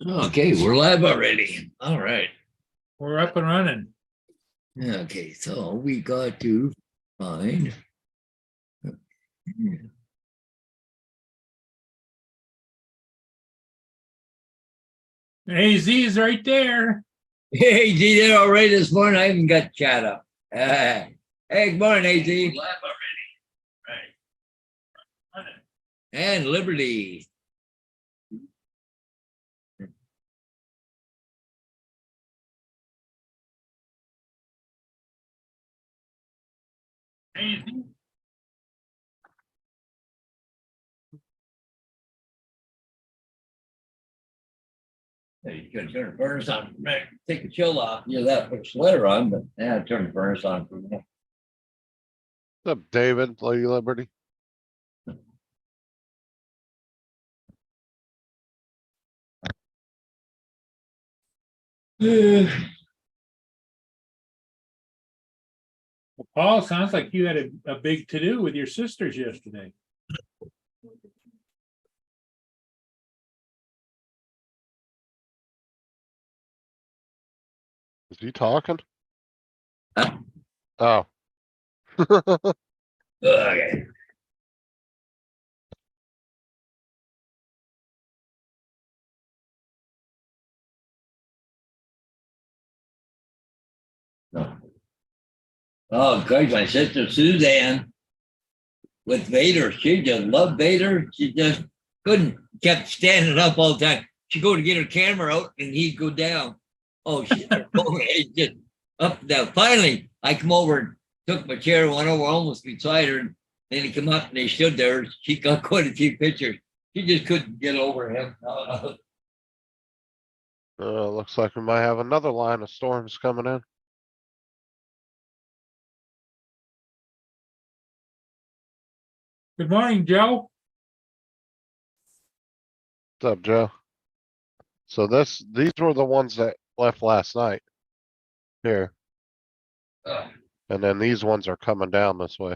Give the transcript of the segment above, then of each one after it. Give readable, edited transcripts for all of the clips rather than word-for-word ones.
Okay, we're live already. All right. We're up and running. Okay, so we got to find. AZ is right there. Hey, AZ did all right this morning. I even got chat up. Hey, good morning, AZ. Live already. Right. And Liberty. AZ. Hey, you gotta turn the furnace on. Take the chill off. You that put sweater on, but yeah, turn the furnace on for me. What's up, David, Lady Liberty? Well, Paul, sounds like you had a big to-do with your sisters yesterday. Is he talking? Huh? Oh. Okay. No. Oh, Christ, my sister Suzanne with Vader. She just loved Vader. She just couldn't, kept standing up all the time. She'd go to get her camera out and he'd go down. Oh, she just up and down. Finally, I come over and took my chair and went over almost beside her. And then he come up and they stood there. She got quite a few pictures. She just couldn't get over him. Looks like we might have another line of storms coming in. Good morning, Joe. What's up, Joe? So these were the ones that left last night. Here. And then these ones are coming down this way.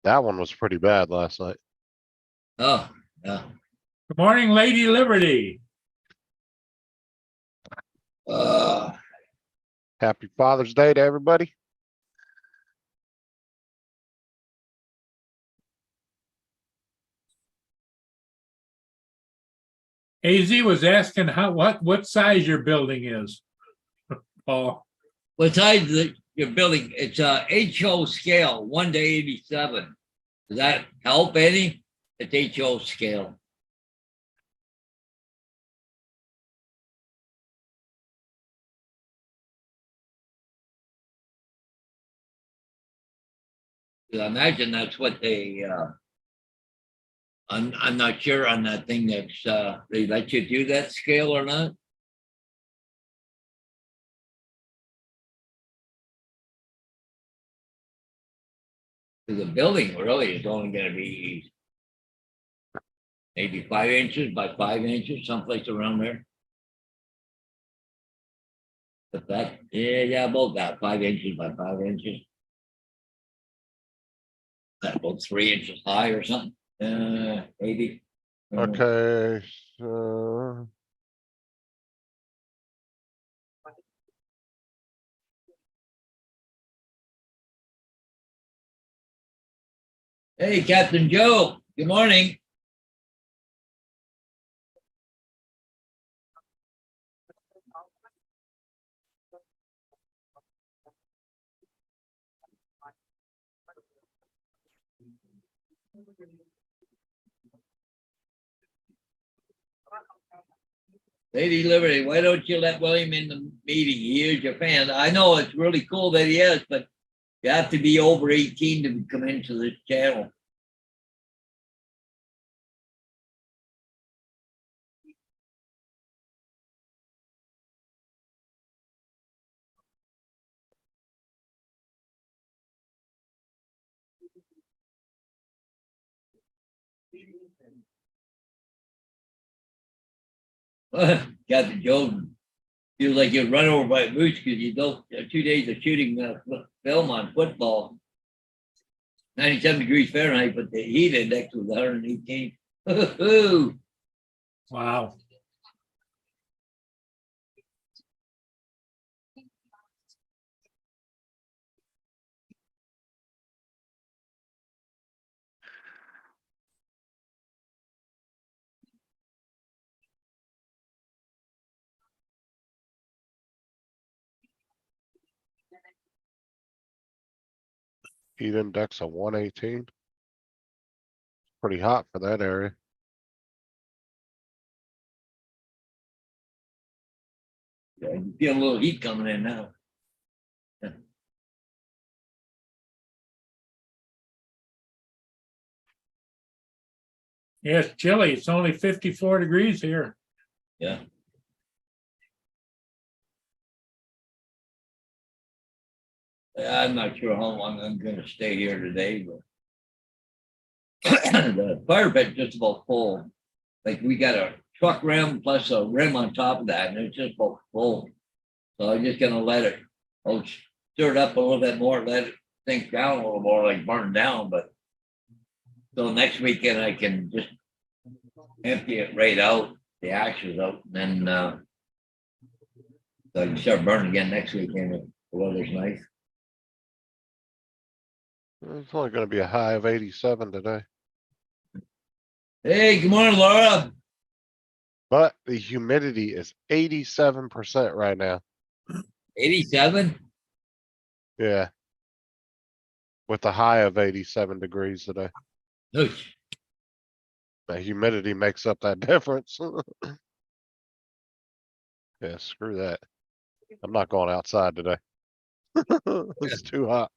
That one was pretty bad last night. Oh, yeah. Good morning, Lady Liberty. Happy Father's Day to everybody. AZ was asking what size your building is. Paul. What size is your building? It's a HO scale, 1 to 87. Does that help any? It's HO scale. I imagine that's what they I'm not sure on that thing that's they let you do that scale or not. The building really is only going to be maybe 5 inches by 5 inches, someplace around there. But that, yeah, about that, 5 inches by 5 inches. That about 3 inches high or something, maybe. Okay, so Hey, Captain Joe, good morning. Lady Liberty, why don't you let William in the meeting? He is your fan. I know it's really cool that he is, but you have to be over 18 to come into this channel. Captain Joe feels like you're run over by a moose because you don't 2 days of shooting film on football. 97 degrees Fahrenheit, but the heat index was 118. Wow. Heat index of 118. Pretty hot for that area. Yeah, you feel a little heat coming in now. Yeah, it's chilly. It's only 54 degrees here. Yeah. I'm not sure how long I'm gonna stay here today, but the fire pit just about full. Like we got a truck rim plus a rim on top of that, and it's just about full. So I'm just gonna let it, I'll stir it up a little bit more, let it sink down a little more, like burn down, but so next weekend I can just empty it right out, the ashes out, and then so I can start burning again next weekend if the weather's nice. It's only gonna be a high of 87 today, Hey, good morning, Laura. but the humidity is 87% right now. 87? Yeah. With a high of 87 degrees today. Oof. The humidity makes up that difference. Yeah, screw that. I'm not going outside today. It's too hot.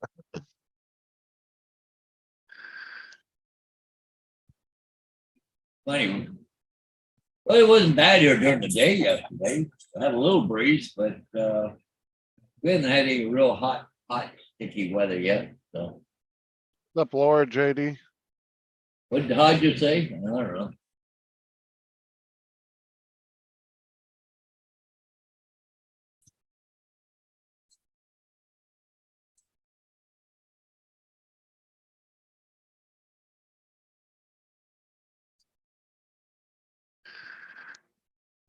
Funny. Well, it wasn't bad here during the day yesterday. I had a little breeze, but we haven't had any real hot, sticky weather yet. So What's up, Laura, JD? what did Hodges say? I don't know.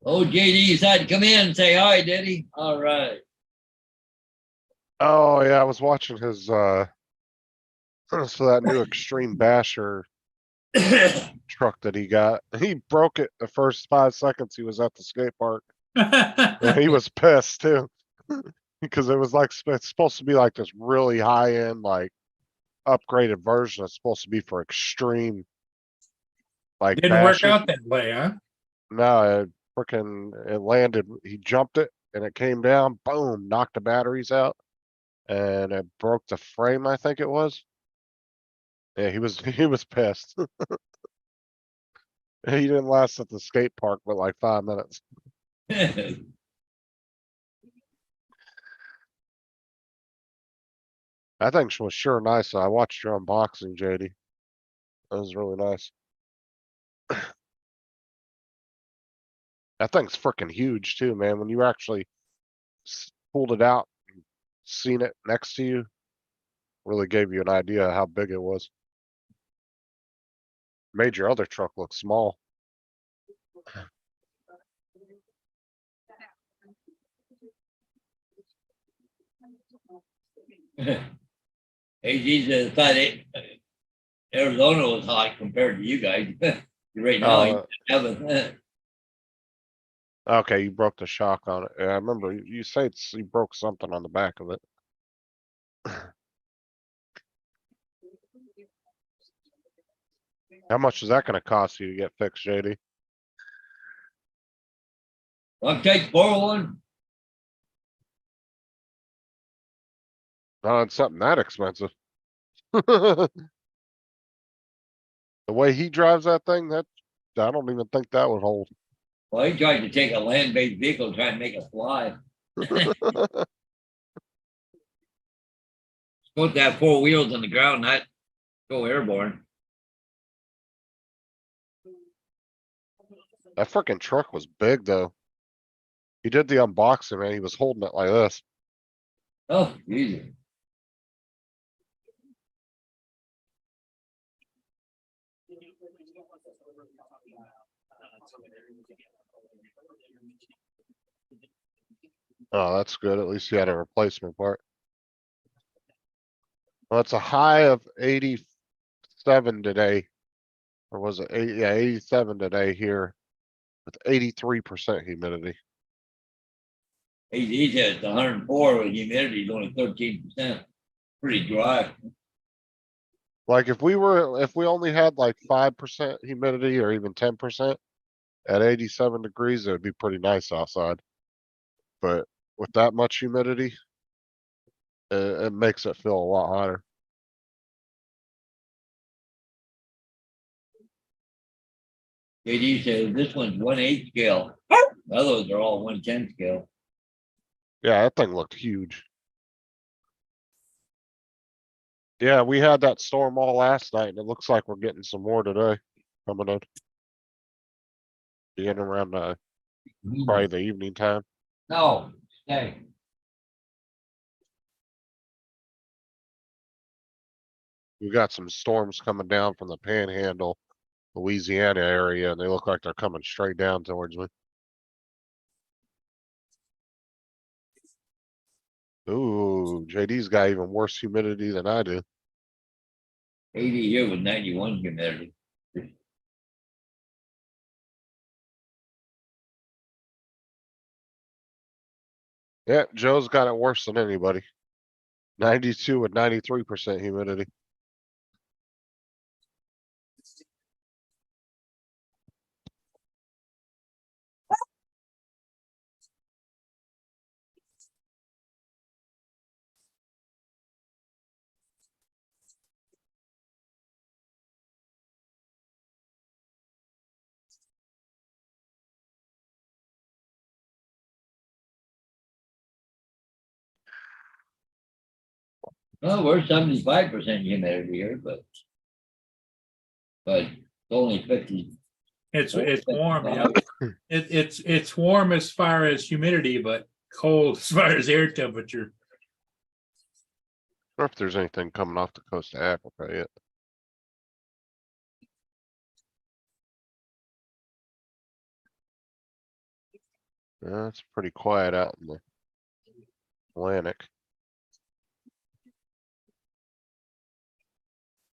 Oh, JD decided to come in and say hi, did he? All right. Oh yeah, I was watching his so that new Extreme Basher truck that he got. He broke it the first 5 seconds he was at the skate park. And he was pissed too. Because it was like it's supposed to be like this really high end, like upgraded version. It's supposed to be for extreme like Didn't work bashing. out that way, huh? No, it landed, he jumped it and it came down, boom, knocked the batteries out. And it broke the frame, I think it was. Yeah, he was he was pissed. He didn't last at the skate park but like 5 minutes. That thing was sure nice. I watched your unboxing, JD. That was really nice. That thing's freaking huge too, man. When you actually pulled it out and seen it next to you, really gave you an idea of how big it was. Made your other truck look small. Hey, Jesus, I thought Arizona was hot compared to you guys. Right now, you haven't. Okay, you broke the shock on it. Yeah, I remember you said you broke something on the back of it. How much is that gonna cost you to get fixed, JD? I'll take 401. Not on something that expensive. The way he drives that thing, I don't even think that would hold. Well, he tried to take a land-based vehicle, try and make it fly. Supposed to have 4 wheels on the ground, not go airborne. That freaking truck was big though. He did the unboxing, man. He was holding it like this. Oh, easy. Oh, that's good. At least you had a replacement part. Well, it's a high of 87 today. Or was it 80? Yeah, 87 today here with 83% humidity. He says 104 with humidity is only 13%. Pretty dry. Like if we only had like 5% humidity or even 10% at 87 degrees, it would be pretty nice outside. But with that much humidity, it makes it feel a lot hotter. JD says this one's 1/8 scale. The others are all 1/10 scale. Yeah, that thing looked huge. Yeah, we had that storm all last night and it looks like we're getting some more today coming in. Beginning around probably the evening time. No, stay. We got some storms coming down from the Panhandle, Louisiana area, and they look like they're coming straight down towards me. Ooh, JD's got even worse humidity than I do. 80 here with 91 humidity. Yeah, Joe's got it worse than anybody. 92 with 93% humidity. Well, we're 75% humidity here, but it's only 50. It's warm, yeah. It's warm as far as humidity, but cold as far as air temperature. I wonder if there's anything coming off the coast of Africa yet. It's pretty quiet out in the Atlantic.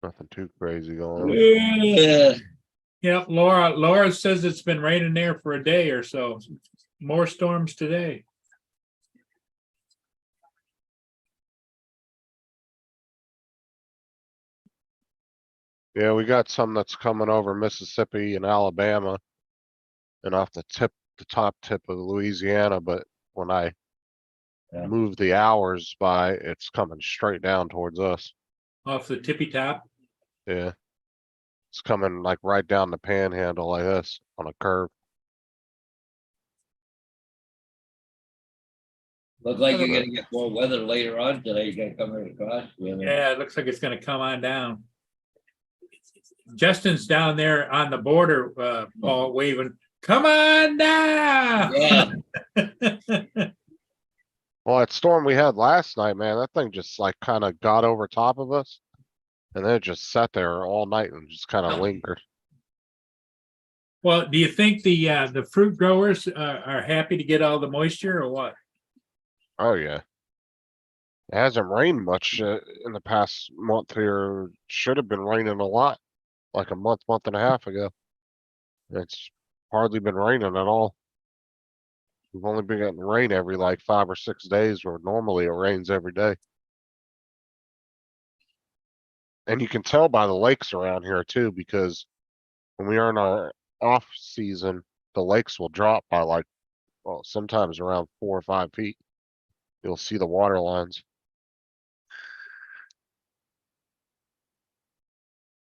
Nothing too crazy going on. Yeah. Yep, Laura says it's been raining there for a day or so. More storms today. Yeah, we got some that's coming over Mississippi and Alabama and off the top tip of Louisiana, but when I Yeah. move the hours by, it's coming straight down towards us. Off the tippy top. Yeah. It's coming like right down the Panhandle like this on a curve. Look like you're gonna get more weather later on today. You gotta come right across. Yeah, it looks like it's gonna come on down. Justin's down there on the border, Paul, waving, come on down. Yeah. Well, that storm we had last night, man, that thing just like kind of got over top of us. And then it just sat there all night and just kind of lingered. Well, do you think the fruit growers are happy to get all the moisture or what? Oh, yeah. It hasn't rained much in the past month here. Should have been raining a lot, like a month and a half ago. It's hardly been raining at all. We've only been getting rain every like 5 or 6 days, where normally it rains every day. And you can tell by the lakes around here too, because when we are in our off season, the lakes will drop by like, well, sometimes around 4 or 5 feet. You'll see the water lines.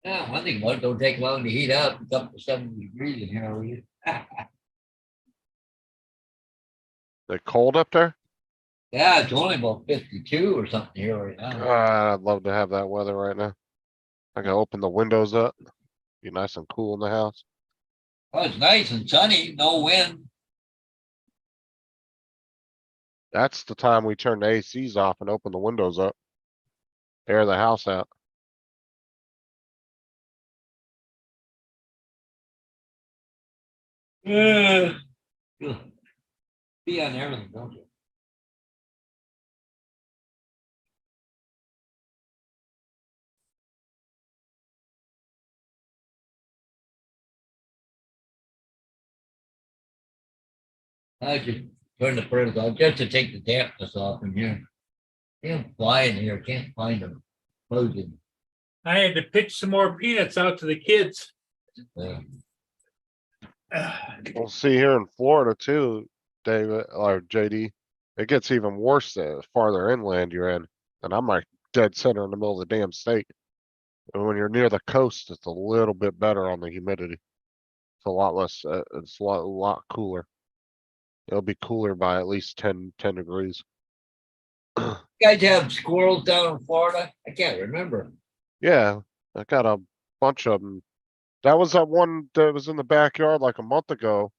Yeah, one thing, it don't take long to heat up. It's up to 70 degrees in here. Will you? They cold up there? Yeah, it's only about 52 or something here right now. I'd love to have that weather right now. I can open the windows up, be nice and cool in the house. Oh, it's nice and sunny, no wind. That's the time we turn the ACs off and open the windows up. Air the house out. Uh, Be on everything, don't you? I just turn the furnace off just to take the dampness off in here. Can't fly in here, can't find them. Closing. I had to pitch some more peanuts out to the kids. We'll see here in Florida too, David or JD. It gets even worse the farther inland you're in. And I'm like dead center in the middle of the damn state. And when you're near the coast, it's a little bit better on the humidity. It's a lot less, it's a lot cooler. It'll be cooler by at least 10 degrees. You guys have squirrels down in Florida? I can't remember. Yeah, I got a bunch of them. That was that one that was in the backyard like a month ago.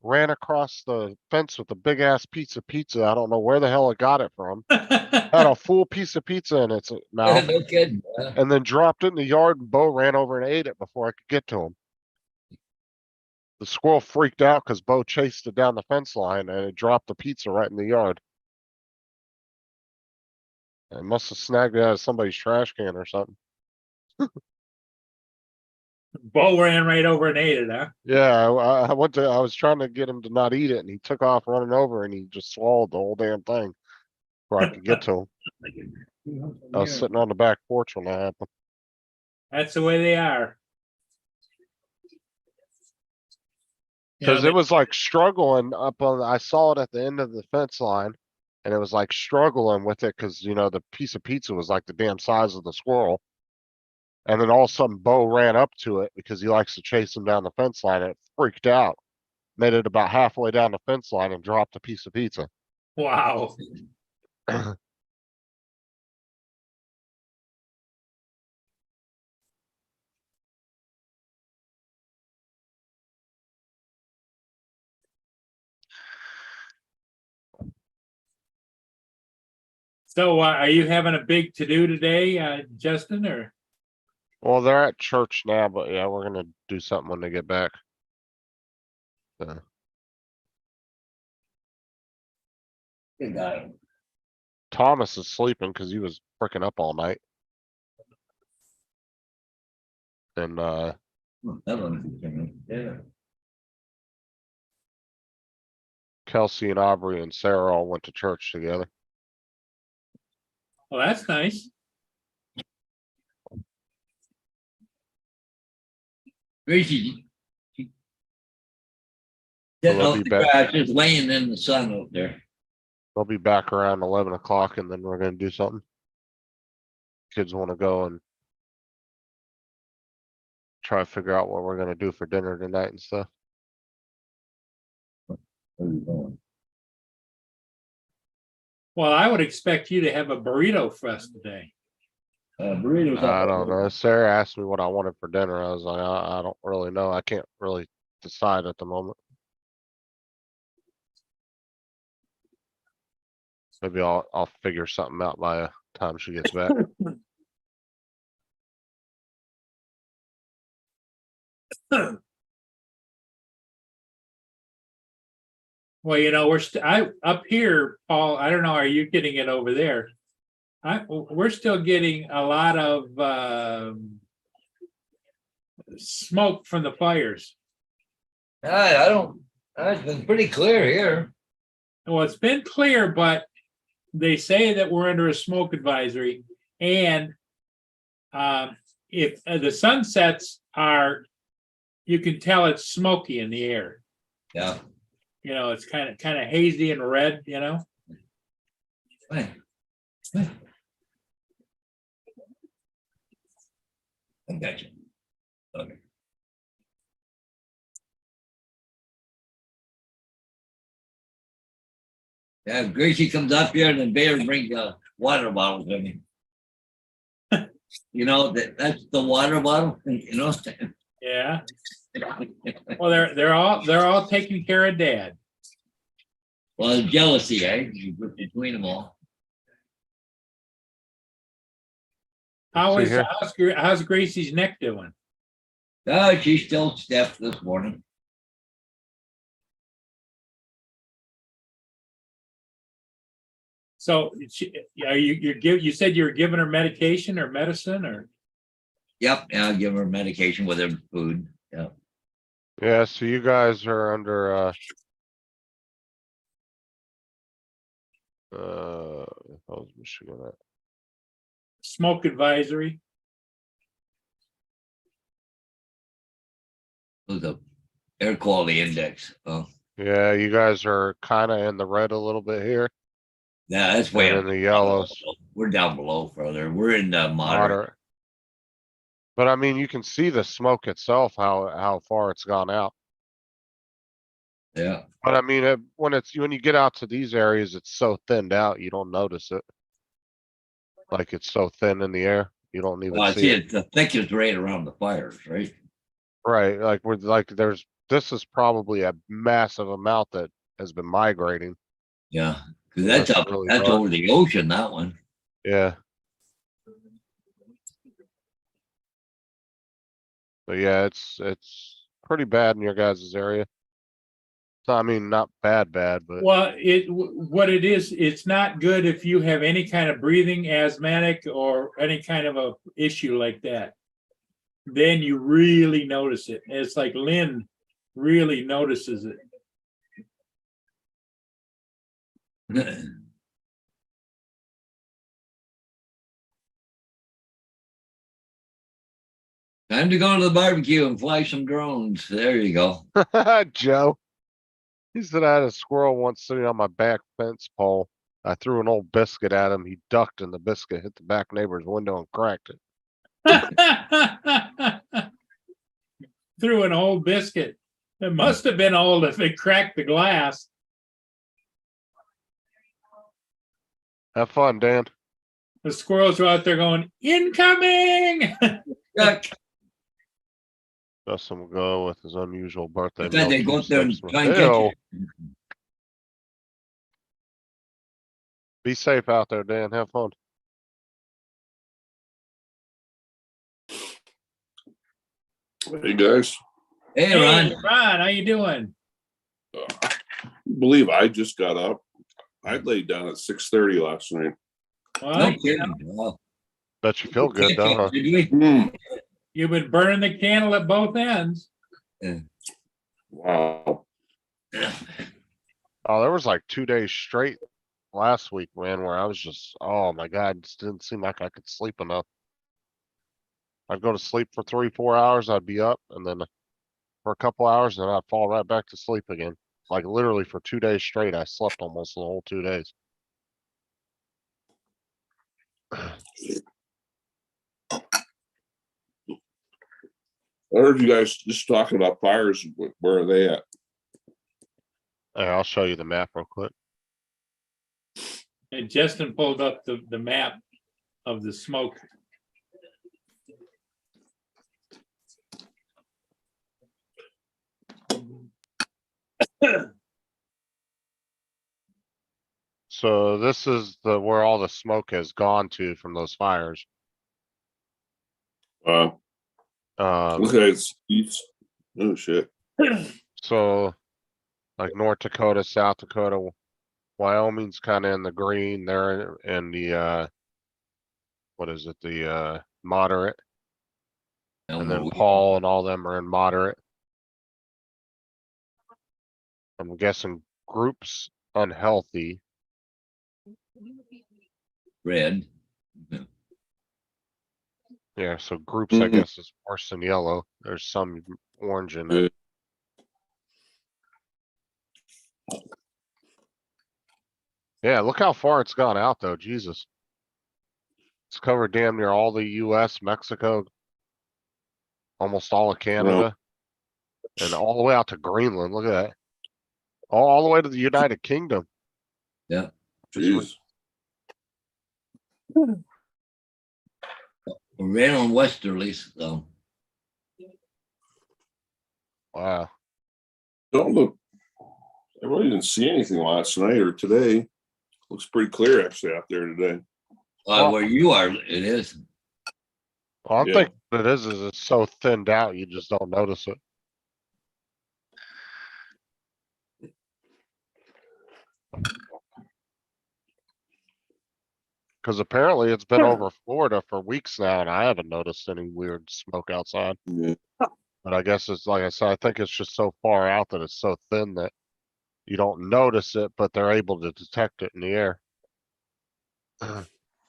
Ran across the fence with a big ass piece of pizza. I don't know where the hell it got it from. Had a full piece of pizza in its mouth No kidding. and then dropped it in the yard and Bo ran over and ate it before I could get to him. The squirrel freaked out because Bo chased it down the fence line and it dropped the pizza right in the yard. It must have snagged it out of somebody's trash can or something. Bo ran right over and ate it, huh? Yeah, I was trying to get him to not eat it and he took off running over and he just swallowed the whole damn thing before I could get to him. I was sitting on the back porch when that happened. That's the way they are. You know, Cause it was like struggling up on, I saw it at the end of the fence line. And it was like struggling with it, cause you know, the piece of pizza was like the damn size of the squirrel. And then all of a sudden Bo ran up to it because he likes to chase him down the fence line and it freaked out. Made it about halfway down the fence line and dropped a piece of pizza. wow. So are you having a big to do today, Justin, or? Well, they're at church now, but yeah, we're gonna do something when they get back. Good guy. Thomas is sleeping cause he was freaking up all night. And, That one. Yeah. Kelsey and Aubrey and Sarah all went to church together. Well, that's nice. Gracie. Sitting they'll out be the back. grass, just laying in the sun out there. They'll be back around 11 o'clock and then we're gonna do something. Kids wanna go and try to figure out what we're gonna do for dinner tonight and stuff. Where you going? Well, I would expect you to have a burrito for us today. Burritos. I don't know. Sarah asked me what I wanted for dinner. I was like, I don't really know. I can't really decide at the moment. Maybe I'll figure something out by the time she gets back. Well, you know, I up here, Paul, I don't know, are you getting it over there? We're still getting a lot of smoke from the fires. I don't, it's been pretty clear here. Well, it's been clear, but they say that we're under a smoke advisory and if the sunsets are, you can tell it's smoky in the air. Yeah. You know, it's kind of hazy and red, you know? Fine. I got you. Okay. Yeah, Gracie comes up here and then Bader brings water bottles with him. You know, that's the water bottle, you know? Yeah. Well, they're all taking care of Dad. Well, jealousy, eh? Between them all. See here. How's Gracie's neck doing? She's still stiff this morning. So are you said you were giving her medication or medicine or? Yep, and I'll give her medication with her food. Yeah. Yeah, so you guys are under, how's Michigan at? Smoke advisory. With the air quality index. Oh, Yeah, you guys are kinda in the red a little bit here, yeah, that's way and up. in the yellows, We're down below further. We're in the moderate. moderate. But I mean, you can see the smoke itself, how far it's gone out. Yeah. But I mean, when you get out to these areas, it's so thinned out, you don't notice it. Like it's so thin in the air, you don't even Well, I see see it. it's the thickest right around the fires, right? Right, this is probably a massive amount that has been migrating. Yeah. Cause Unless that's it's up, really that's dark. over the ocean, that one. Yeah. But yeah, it's pretty bad in your guys' area. So I mean, not bad, but Well, what it is, it's not good if you have any kind of breathing asthmatic or any kind of a issue like that. Then you really notice it. It's like Lynn really notices it. Time to go to the barbecue and fly some drones. There you go. Joe. He said I had a squirrel once sitting on my back fence pole. I threw an old biscuit at him. He ducked and the biscuit hit the back neighbor's window and cracked it. Through an old biscuit. It must have been old if it cracked the glass. Have fun, Dan. The squirrels are out there going, incoming! Yuck. Justin will go with his unusual birthday. I thought they go milk up there and steaks. try and Ew. catch it. Be safe out there, Dan. Have fun. Hey guys, Hey, Ron. Hey, Ron, how you doing? believe I just got up. I laid down at 6:30 last night. Well, No kidding. Wow. Bet you feel good, though, huh? Did we? you've been burning the candle at both ends. Wow. Oh, there was like 2 days straight last week, man, where I was just, oh my God, it just didn't seem like I could sleep enough. I'd go to sleep for 3-4 hours, I'd be up, and then for a couple hours, and then I'd fall right back to sleep again. Like literally for 2 days straight, I slept almost the whole 2 days. I heard you guys just talking about fires. Where are they at? Hey, I'll show you the map real quick. And Justin pulled up the map of the smoke. So this is where all the smoke has gone to from those fires. Look at it's east. Oh shit. So like North Dakota, South Dakota, Wyoming's kind of in the green. They're in the what is it? The moderate, and then Paul and all them are in moderate. I'm guessing groups unhealthy. Red. Yeah, so groups I guess is worse than yellow. There's some orange in it. Yeah, look how far it's gone out though, Jesus. It's covered damn near all the US, Mexico, almost all of Canada, and all the way out to Greenland. Look at that. All the way to the United Kingdom. Yeah. Jeez. We're right on westerlies, so. Wow. Don't look. I really didn't see anything last night or today. Looks pretty clear actually out there today. Where you are, it is. Well, I Yeah. think what it is it's so thinned out, you just don't notice it. Cause apparently it's been over Florida for weeks now and I haven't noticed any weird smoke outside. Yeah. But I guess it's like I said, I think it's just so far out that it's so thin that you don't notice it, but they're able to detect it in the air.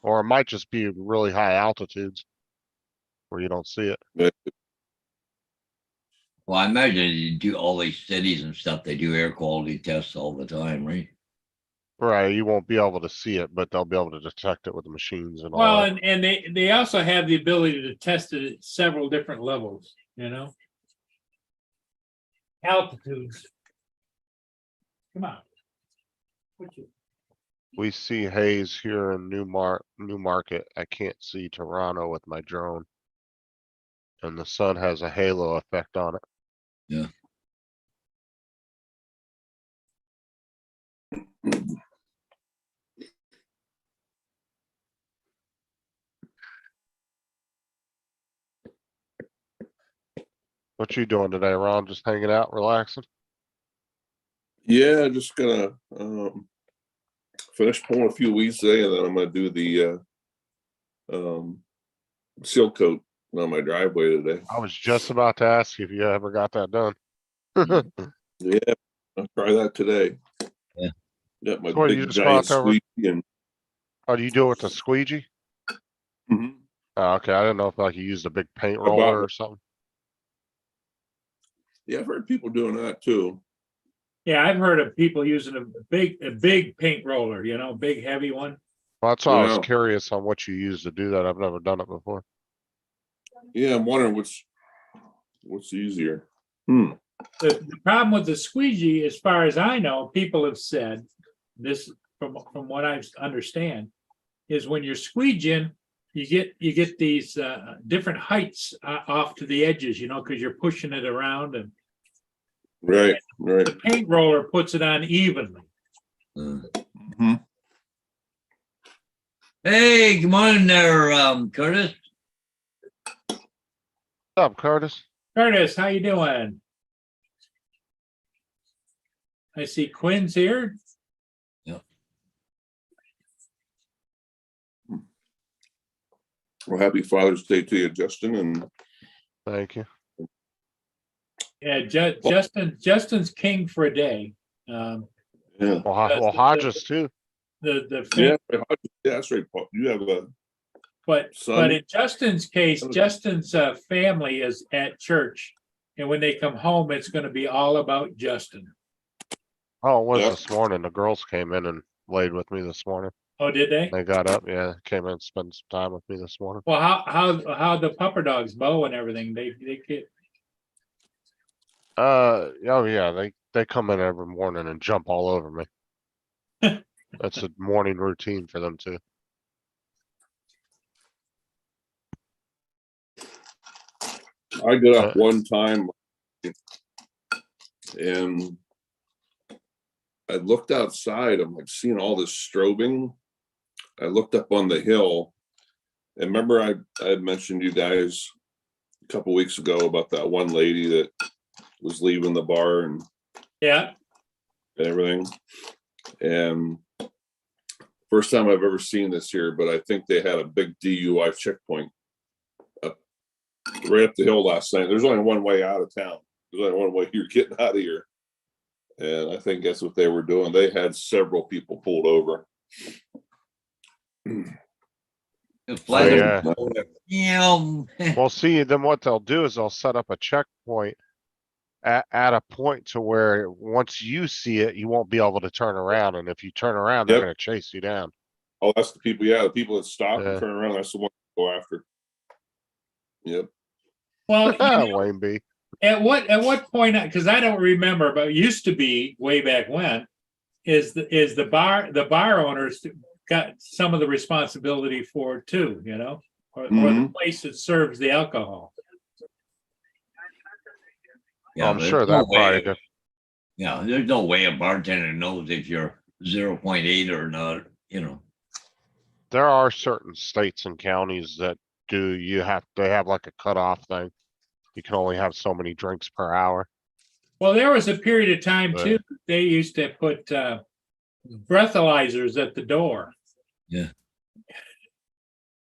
Or it might just be really high altitudes where you don't see it. Well, I imagine you do all these cities and stuff, they do air quality tests all the time, right? Right, you won't be able to see it, but they'll be able to detect it with the machines and all Well, that. and they also have the ability to test it at several different levels, you know? Altitudes. Come on. What you- We see haze here in Newmarket. I can't see Toronto with my drone. And the sun has a halo effect on it. Yeah. What you doing today, Ron? Just hanging out, relaxing? Yeah, just gonna finish pulling a few weeds today, and then I'm gonna do the seal coat on my driveway today. I was just about to ask you if you ever got that done. Yeah, I'll try that today. Yeah. Got my So you big just go giant out there squeegee and Oh, do you do it with the squeegee? Mhm. Oh, okay, I didn't know if like you used a big paint bought roller one. or something. Yeah, I've heard people doing that too. Yeah, I've heard of people using a big paint roller, you know, big heavy one. Well, that's why I was Yeah. curious on what you use to do that. I've never done it before. Yeah, I'm wondering what's easier. The problem with the squeegee, as far as I know, people have said this from what I understand, is when you're squeegeeing, you get these different heights off to the edges, you know, because you're pushing it around, and Right. the paint roller puts it on evenly. Mhm. Hey, come on there, Curtis. What's up, Curtis? Curtis, how you doing? I see Quinn's here. Well, happy Father's Day to you, Justin, and Thank you. Yeah, Justin's king for a day. yeah, Well, Hodges too. The yeah, that's right, Paul. You have a But son. in Justin's case, Justin's family is at church, and when they come home, it's going to be all about Justin. Oh, it was Yeah. this morning. The girls came in and laid with me this morning. Oh, did they? They got up, yeah, came in and spent some time with me this morning. Well, how the pupper dogs, Bo and everything? They get. Oh yeah, they come in every morning and jump all over me. That's a morning routine for them too. I got up one time and I looked outside. I'm like seeing all this strobing. I looked up on the hill, and remember I had mentioned you guys a couple weeks ago about that one lady that was leaving the bar and Yeah. everything. And first time I've ever seen this here, but I think they had a big DUI checkpoint up right up the hill last night. There's only one way out of town. There's only one way you're getting out of here. And I think that's what they were doing. They had several people pulled over. Yeah. Yeah. Well, see, then what they'll do is they'll set up a checkpoint at a point to where once you see it, you won't be able to turn around. And if you turn around, they're Yep. gonna chase you down. Oh, that's the people. Yeah, the people that stop Yeah. and turn around. That's the one to go after. Yep. Well, you know, Wayne B. at what point? Because I don't remember, but it used to be way back when. Is the bar owners got some of the responsibility for it too? You know, or the place that serves the alcohol. I'm there's sure no that way- probably did. Yeah, there's no way a bartender knows if you're 0.8 or not, you know. There are certain states and counties that they have like a cutoff thing. You can only have so many drinks per hour. Well, there was a period of time Right. too. They used to put breathalyzers at the door. Yeah.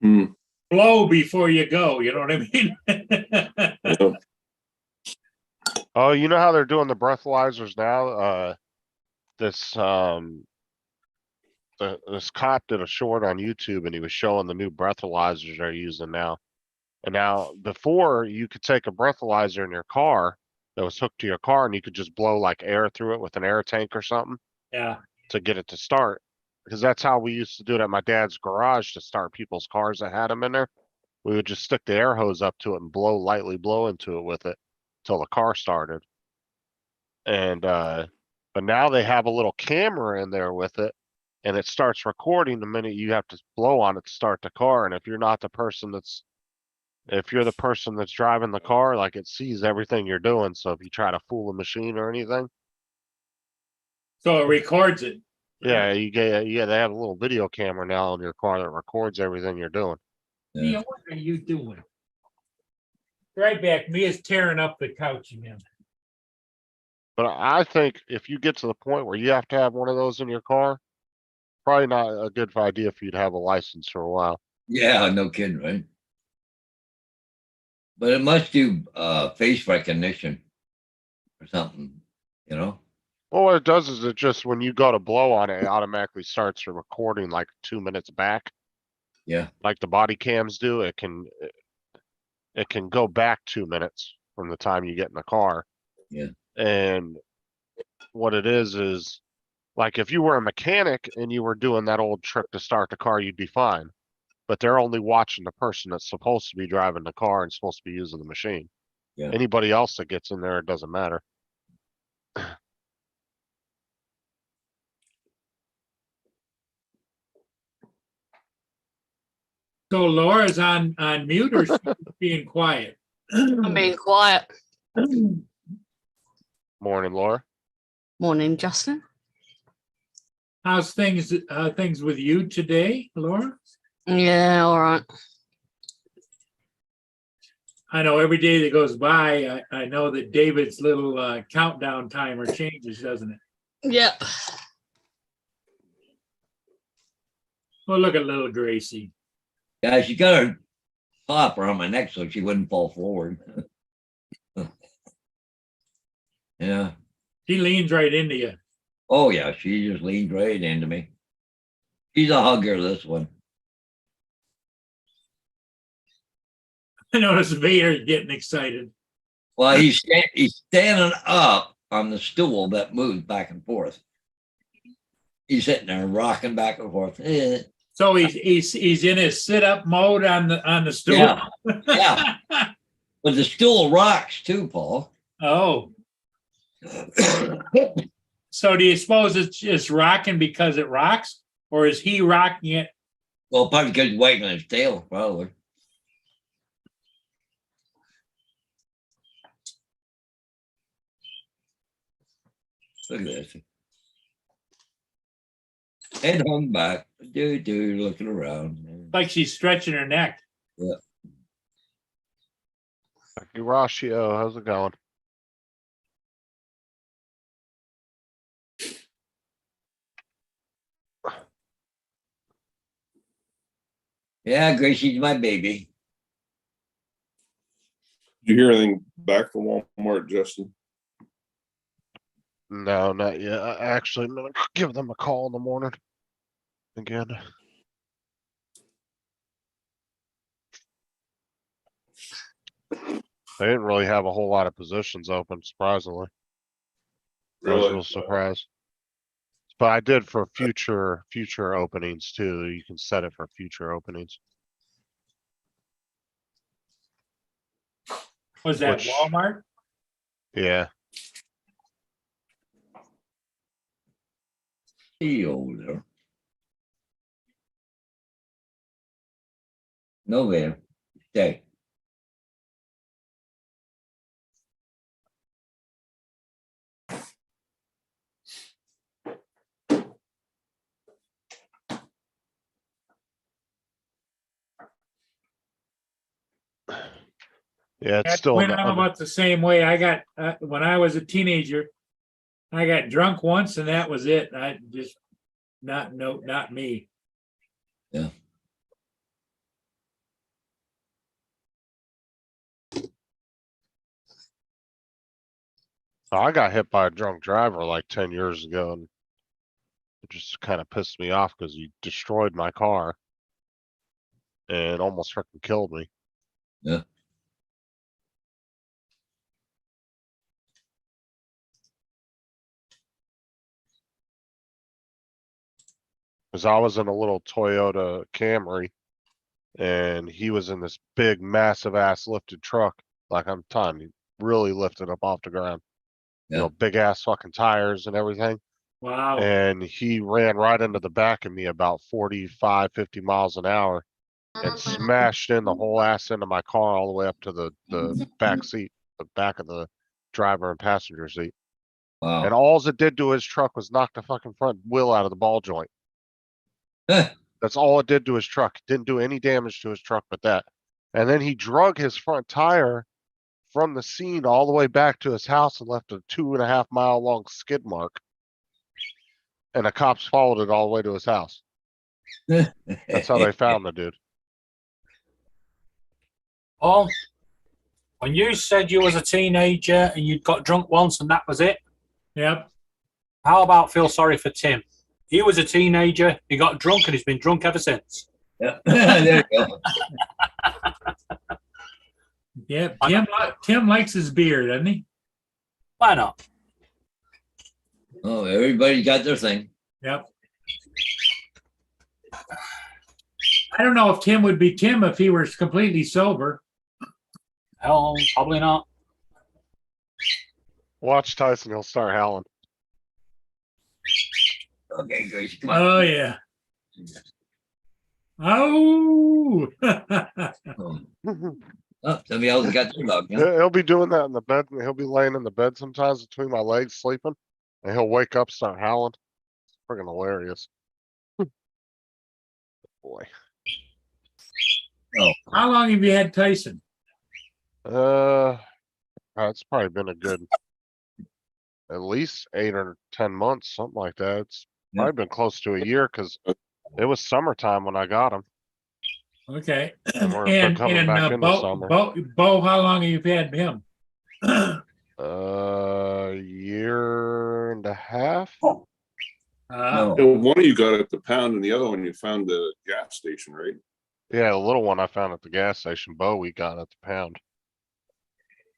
Hmm. Blow before you go, you know what I mean? Yeah. Oh, you know how they're doing the breathalyzers now? This this cop did a short on YouTube and he was showing the new breathalyzers they're using now. And now before you could take a breathalyzer in your car that was hooked to your car and you could just blow like air through it with an air tank or something Yeah, to get it to start. Because that's how we used to do it at my dad's garage to start people's cars that had them in there. We would just stick the air hose up to it and lightly blow into it with it till the car started. And but now they have a little camera in there with it and it starts recording the minute you have to blow on it to start the car. And if you're not the person if you're the person that's driving the car, like it sees everything you're doing. So if you try to fool the machine or anything, so it records it. yeah, they have a little video camera now in your car that records everything you're doing. Mia, what are you doing? Right back, Mia's tearing up the couch again. But I think if you get to the point where you have to have one of those in your car, probably not a good idea for you to have a license for a while. Yeah, no kidding, right? But it must do face recognition or something, you know? Well, what it does is it just, when you go to blow on it, it automatically starts recording like 2 minutes back. Yeah. Like the body cams do. It can go back 2 minutes from the time you get in the car. Yeah. And what it is like if you were a mechanic and you were doing that old trick to start the car, you'd be fine. But they're only watching the person that's supposed to be driving the car and supposed to be using the machine. Yeah. Anybody else that gets in there, it doesn't matter. So Laura's on mute or she's being quiet? I'm being quiet. Morning, Laura. Morning, Justin. How's things with you today, Laura? Yeah, all right. I know every day that goes by, I know that David's little countdown timer changes, doesn't it? Yep. Well, look at little Gracie. Yeah, she got her top around my neck so she wouldn't fall forward. Yeah. She leans right into you. Oh, yeah. She just leaned right into me. She's a hugger, this one. I notice Vader's getting excited. Well, he's standing up on the stool that moves back and forth. He's sitting there rocking back and forth. So he's in his sit-up mode on the stool. Yeah. Yeah. But the stool rocks too, Paul. Oh. So do you suppose it's just rocking because it rocks, or is he rocking it? Well, probably because he's wagging his tail, probably. Look at this. Head hung back, looking around. Like she's stretching her neck? Horatio, how's it going? Yeah, Gracie's my baby. Did you hear anything back from Walmart, Justin? No, not yet. Actually, I'm gonna give them a call in the morning. Again. They didn't really have a whole lot of positions open, surprisingly. I was a little surprised. But I did for future openings too. You can set it for future openings. Was that Which- Walmart? Yeah. See you over there. No, man. Stay. Yeah, it's That still in went the on about the same way. I got when I was a teenager, I got drunk once and that was it. I just not me. I got hit by a drunk driver like 10 years ago, and it just kind of pissed me off because he destroyed my car and almost freaking killed me. Yeah. Because I was in a little Toyota Camry, and he was in this big, massive ass lifted truck. Like I'm telling you, really lifted up off the ground. You Yeah. know, big ass fucking tires and everything. Wow. And he ran right into the back of me about 45, 50 miles an hour and smashed in the whole ass into my car all the way up to the back seat, the back of the driver and passenger seat. And Wow. all it did to his truck was knock the fucking front wheel out of the ball joint. That's all it did to his truck. It didn't do any damage to his truck but that. And then he drug his front tire from the scene all the way back to his house and left a 2.5 mile long skid mark. And the cops followed it all the way to his house. That's how they found the dude. Paul, when you said you was a teenager and you'd got drunk once and that was it, Yep. how about feel sorry for Tim? He was a teenager, he got drunk and he's been drunk ever since. Yeah. There you go. Yep. Tim likes his beer, doesn't he? Why not? Oh, everybody got their thing. Yep. I don't know if Tim would be Tim if he was completely sober. Hell, probably not. Watch Tyson, he'll start howling. Okay, Grace, come on. Oh yeah. Oh. Oh, somebody else got their dog. Huh? He'll be doing that in the bed. He'll be laying in the bed sometimes between my legs sleeping, and he'll wake up, start howling. It's freaking hilarious. Boy. How long have you had Tyson? It's probably been a good at least 8 or 10 months, something like that. It's Yeah. probably been close to a year because it was summertime when I got him. Okay. And we're And coming back in the summer. Bo, how long have you had him? Year and a half. Uh, No. One of you got it at the pound and the other one you found the gas station, right? Yeah, the little one I found at the gas station. Bo, we got at the pound.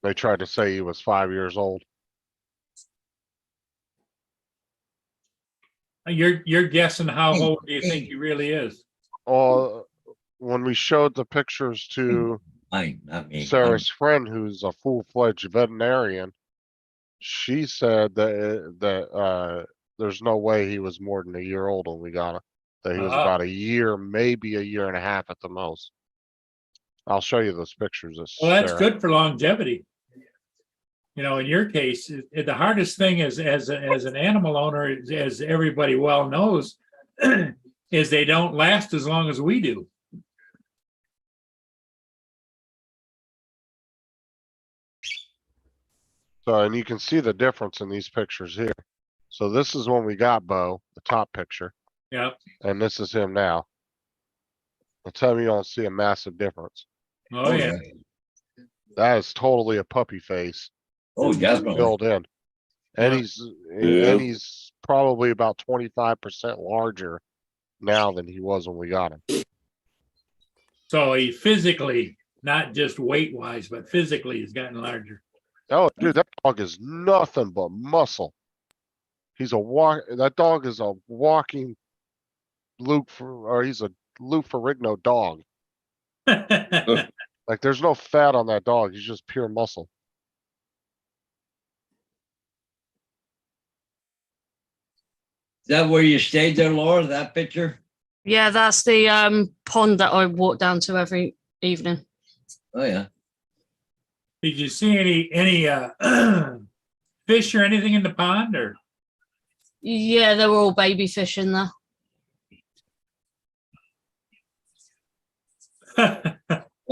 They tried to say he was 5 years old. You're guessing how old do you think he really is? When we showed the pictures to Mine, not me. Sarah's friend, who's a full-fledged veterinarian, she said that there's no way he was more than a year old when we got him. That he was Uh-huh. about a year, maybe a year and a half at the most. I'll show you those pictures. Well, that's Sarah. good for longevity. You know, in your case, the hardest thing is as an animal owner, as everybody well knows, is they don't last as long as we do. So, and you can see the difference in these pictures here. So this is when we got Bo, the top picture, Yeah. and this is him now. I'll tell you, you don't see a massive difference. Oh yeah. That is totally a puppy face Oh, definitely. filled in. And Yeah. he's probably about 25% larger now than he was when we got him. So he physically, not just weight wise, but physically has gotten larger. Oh, dude, that dog is nothing but muscle. That dog is a walking he's a Lou Ferrigno dog. Like there's no fat on that dog. He's just pure muscle. Is that where you stayed there, Laura? That picture? Yeah, that's the pond that I walk down to every evening. Oh, yeah. Did you see any fish or anything in the pond or? Yeah, they were all baby fish in there.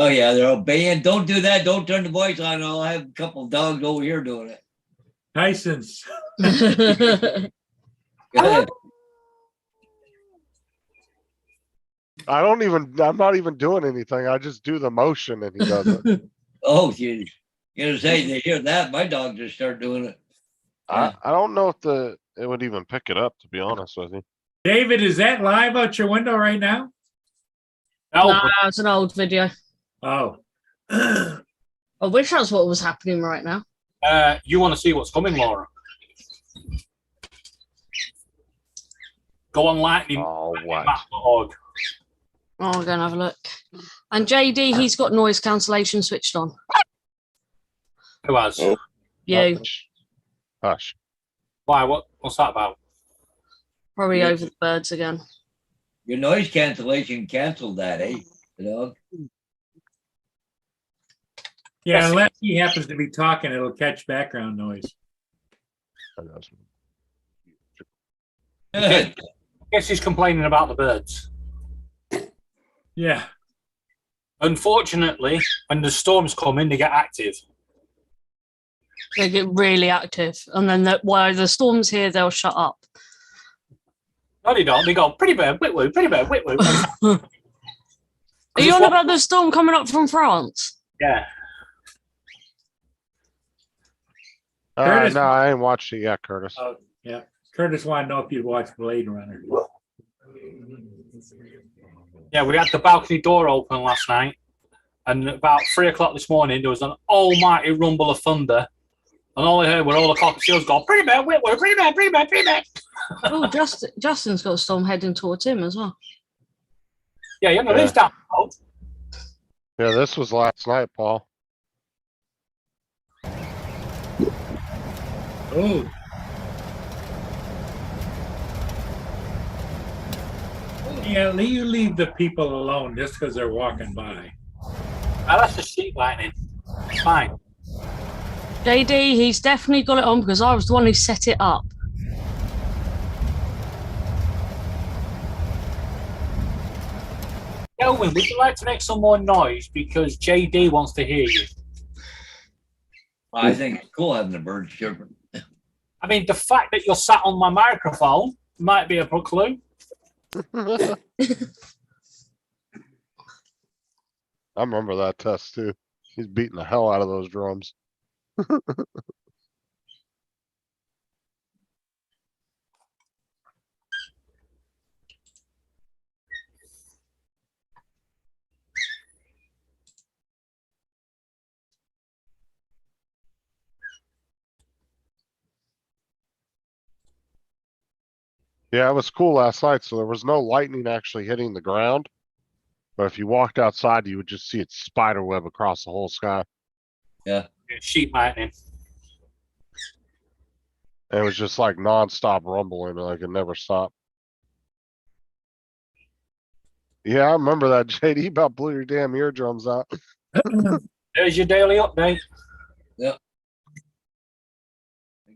Oh, yeah, they're obeying. Don't do that. Don't turn the voice on. I'll have a couple of dogs over here doing it. Tyson's. Go ahead. I'm not even doing anything. I just do the motion and he does it. Oh, you gonna say they hear that? My dog just start doing it. I don't know if it would even pick it up, to be honest with you. David, is that live out your window right now? No, No, it's an old video. Oh. I wish that's what was happening right now. you want to see what's coming, Laura? Go on lightning. Oh, what? Map.org. Oh, I'm going to have a look. And JD, he's got noise cancellation switched on. Who has? Oh. You, Hush. Hush. Why? What's that about? probably over the birds again. Your noise cancellation canceled that, eh? The dog. Yeah, Yes. unless he happens to be talking, it'll catch background noise. I guess he's complaining about the birds. Yeah. Unfortunately, when the storms come in, they get active. They get really active. And then while the storm's here, they'll shut up. No, they don't. They go, pretty bird, whit woo, pretty bird, whit woo. Are you on about the storm coming up from France? Yeah. Curtis- No, I ain't watched it yet, Curtis. Oh, yeah. Curtis wanted to know if you'd watch Blade Runner. Yeah, we had the balcony door open last night. And about 3 o'clock this morning, there was an almighty rumble of thunder. And all I heard were all the cockatiels go, pretty bad, whit woo, pretty bad, pretty bad, pretty bad. Oh, Justin's got a storm heading towards him as well. Yeah, you know, Yeah. this down. Yeah, this was last night, Paul. Oh. Yeah, you leave the people alone just because they're walking by. That's the sheet lightning. It's fine. JD, he's definitely got it on because I was the one who set it up. Elwin, would you like to make some more noise? Because JD wants to hear you. I think it's cool having the birds chirping. I mean, the fact that you're sat on my microphone might be a clue. I remember that test too. He's beating the hell out of those drums. Yeah, it was cool last night, so there was no lightning actually hitting the ground. But if you walked outside, you would just see it spider web across the whole sky. Sheet lightning. And it was just like nonstop rumbling, like it never stopped. Yeah, I remember that, JD about blew your damn eardrums out. There's your daily update. It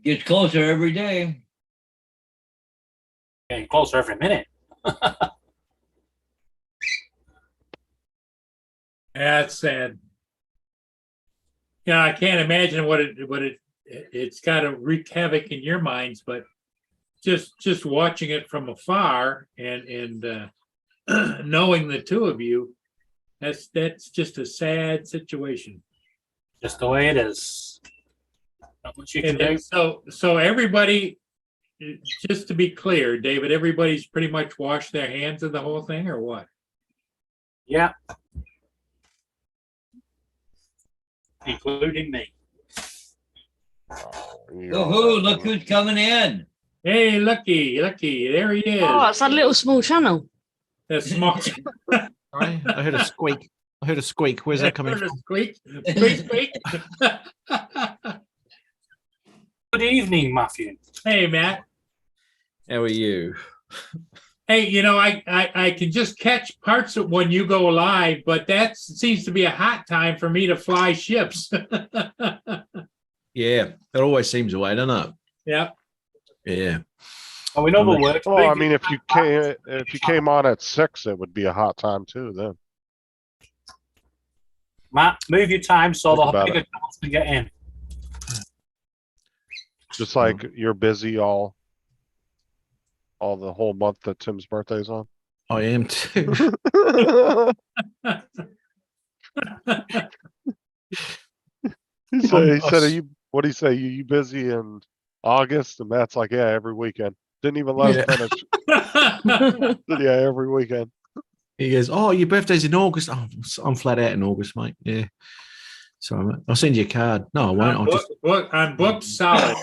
gets closer every day. Getting closer every minute. That's sad. Yeah, I can't imagine it's got to wreak havoc in your minds, but just watching it from afar and knowing the two of you, that's just a sad situation. Just the way it is. Not much you can And do. then, so everybody, just to be clear, David, everybody's pretty much washed their hands of the whole thing, or what? Yeah. Including me. Woohoo, look who's coming in. Hey, lucky, there he is. Oh, it's that little small channel. That's small. Sorry, I heard a squeak. Where's that coming from? Squeak, squeak, squeak. Good evening, Matthew. Hey, Matt. How are you? Hey, I can just catch parts of when you go live, but that seems to be a hot time for me to fly ships. Yeah, it always seems a way, doesn't it? Yeah. Yeah. Oh, we know the work. Well, I mean, if you came on at 6, it would be a hot time too. Then Matt, move your time so Think they'll have about bigger chance to get in. just like you're busy all the whole month that Tim's birthday's on. I am too. He said, "Are you? What do you say? You busy and August, and Matt's like, yeah, every weekend. Didn't even let him finish. Said, yeah, every weekend. He goes, "Oh, your birthday's in August." Oh, I'm flat out in August, mate. Yeah. So I'll send you a card. No, I won't. I'll just. I'm booked solid.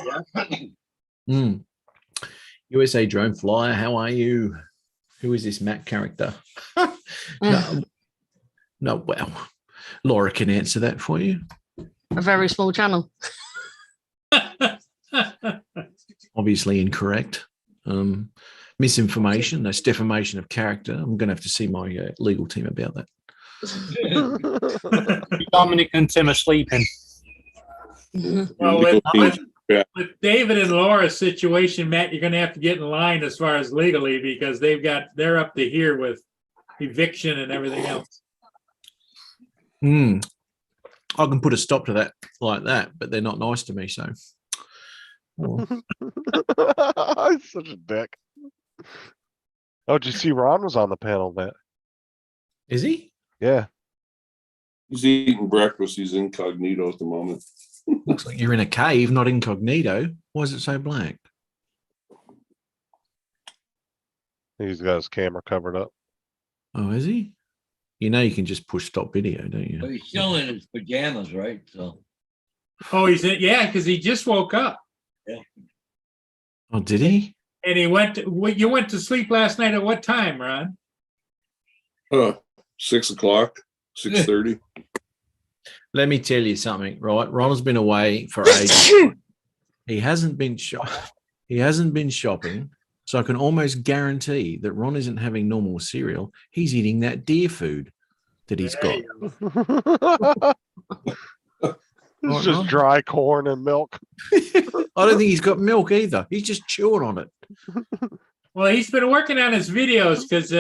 Yeah. USA Drone Flyer, how are you? Who is this Matt character? No, well, Laura can answer that for you. A very small channel. Obviously incorrect. Misinformation, that's defamation of character. I'm going to have to see my legal team about that. Dominic and Tim are sleeping. Well, Legal team. with David and Laura's situation, Matt, you're going to have to get in line as far as legally because they're up to here with eviction and everything else. I can put a stop to that like that, but they're not nice to me. So, well, He's such a dick. Oh, did you see Ron was on the panel, Matt? is he? Yeah. He's eating breakfast. He's incognito at the moment. Looks like you're in a cave, not incognito. Why is it so black? He's got his camera covered up. Oh, is he? You know, you can just push stop video, don't But you? he's still in his pajamas, right? So Oh, he's in, yeah, because he just woke up Oh, did he? and you went to sleep last night at what time, Ron? 6 o'clock, 6:30. Let me tell you something, right? Ronald's been away for ages. He hasn't been shopping. So I can almost guarantee that Ron isn't having normal cereal. He's eating that deer food that he's got. It's just dry corn and milk. I don't think he's got milk either. He's just chewing on it. Well, he's been working on his videos because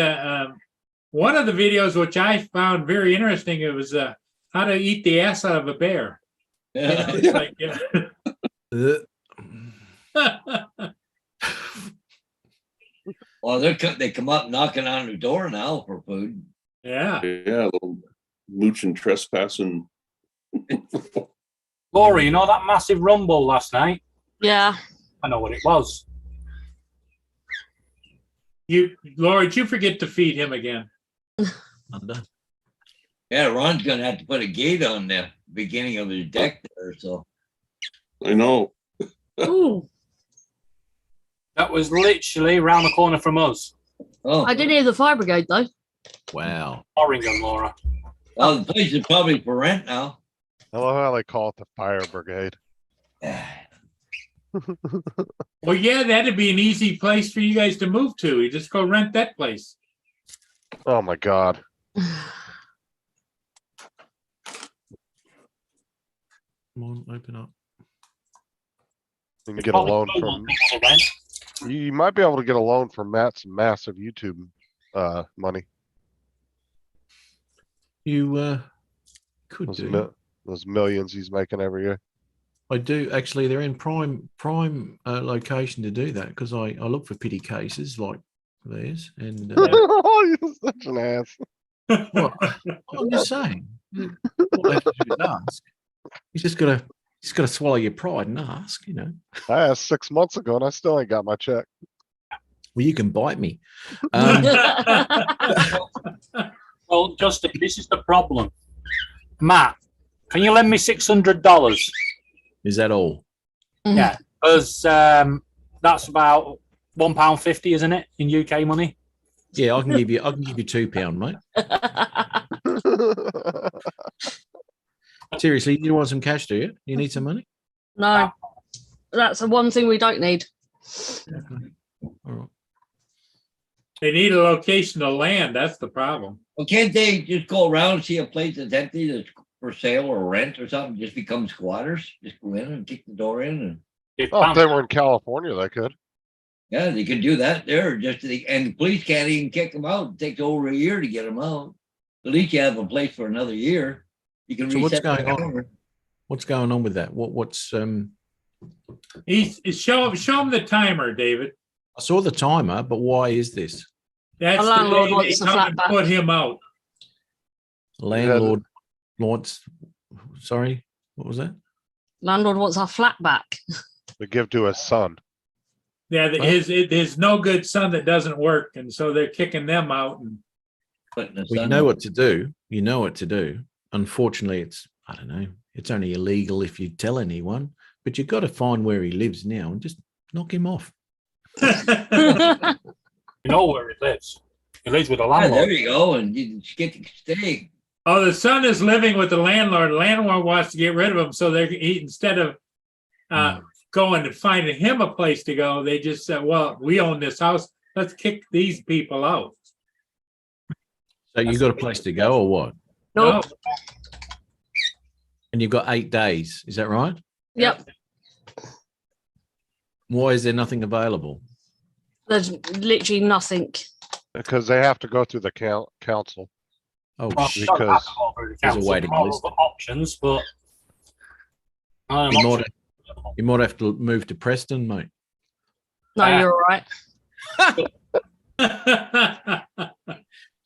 one of the videos, which I found very interesting, it was how to eat the ass out of a bear. It's like, yeah. well, they come up knocking on the door now for food. Yeah. Yeah, a little mooching, trespassing. Laura, you know that massive rumble last night? Yeah. I know what it was. Laura, did you forget to feed him again? Under. Yeah, Ron's gonna have to put a gate on the beginning of his deck there. So I know. Ooh. That was literally around the corner from us. oh, I didn't hear the fire brigade though. Wow. Oregon, Laura. well, the place is probably for rent now. I love how they call it the fire brigade. Well, yeah, that'd be an easy place for you guys to move to. You just go rent that place. Oh my God. Come on, open up. You can get a loan from. You might be able to get a loan from Matt's massive YouTube money. You could Those, do. those millions he's making every year. I do actually. They're in prime location to do that because I look for pity cases like theirs, and Oh, you're such an ass. well, I'm just saying. All they have to do is ask. You just gotta swallow your pride and ask. You know. I asked 6 months ago and I still ain't got my check. Well, you can bite me. Well, Justin, this is the problem. Matt, can you lend me $600? Is that all? Yeah, because that's about £1.50, isn't it, in UK money? Yeah, I can give you £2, mate. Seriously, you want some cash, do you? You need some money? No. That's the one thing we don't need. All right. They need a location to land. That's the problem. Well, can't they just go around and see a place that's empty that's for sale or rent or something? Just become squatters? Just go in and kick the door in and Oh, if they were in California, they could. yeah, they can do that there. And the police can't even kick them out. It takes over a year to get them out. At least you have a place for another year. You can So what's reset the going on? camera. What's going on with that? What's Show him the timer, David. I saw the timer, but why is this? That's A the landlord day they wants the come flat and back. put him out. Landlord wants. Sorry, what was that? Landlord wants our flat back. to give to his son. Yeah, his no good son that doesn't work, and so they're kicking them out. And Putting the Well, you sun know on. what to do. You know what to do. Unfortunately, I don't know, it's only illegal if you tell anyone, but you've got to find where he lives now and just knock him off. You know where he lives. He lives with a Yeah, landlord. there you go, and you just get to stay. oh, the son is living with the landlord. The landlord wants to get rid of him, so instead of going and finding him a place to go, they just said, "Well, we own this house. Let's kick these people out." So you got a place to go or what? Nope. And you've got 8 days. Is that right? Yep. Why is there nothing available? There's literally nothing. Because they have to go through the council. Oh, Well, shit. you don't have because to go through the there's a council. waiting There are list. other options, but You might have to move to Preston, mate. No, you're all right.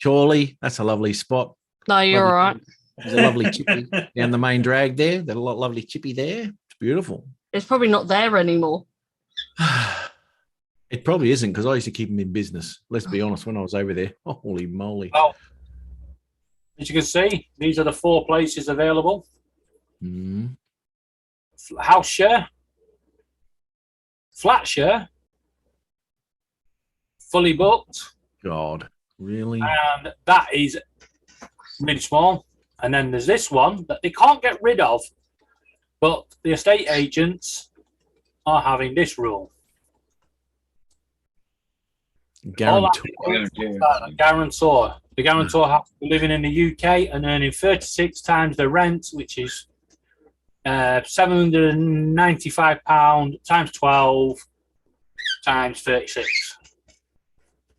Chorley, that's a lovely spot. No, you're all right. There's a lovely chippy down the main drag there. There's a lovely chippy there. It's beautiful. It's probably not there anymore. It probably isn't because I used to keep them in business. Let's be honest, when I was over there, holy moly. well, as you can see, these are the 4 places available. Mm. House share, flat share, fully booked, God, really? and that is really small. And then there's this one that they can't get rid of, but the estate agents are having this rule. Guaranteed. Guarantor. The guarantor has to be living in the UK and earning 36 times the rent, which is £795 times 12 times 36.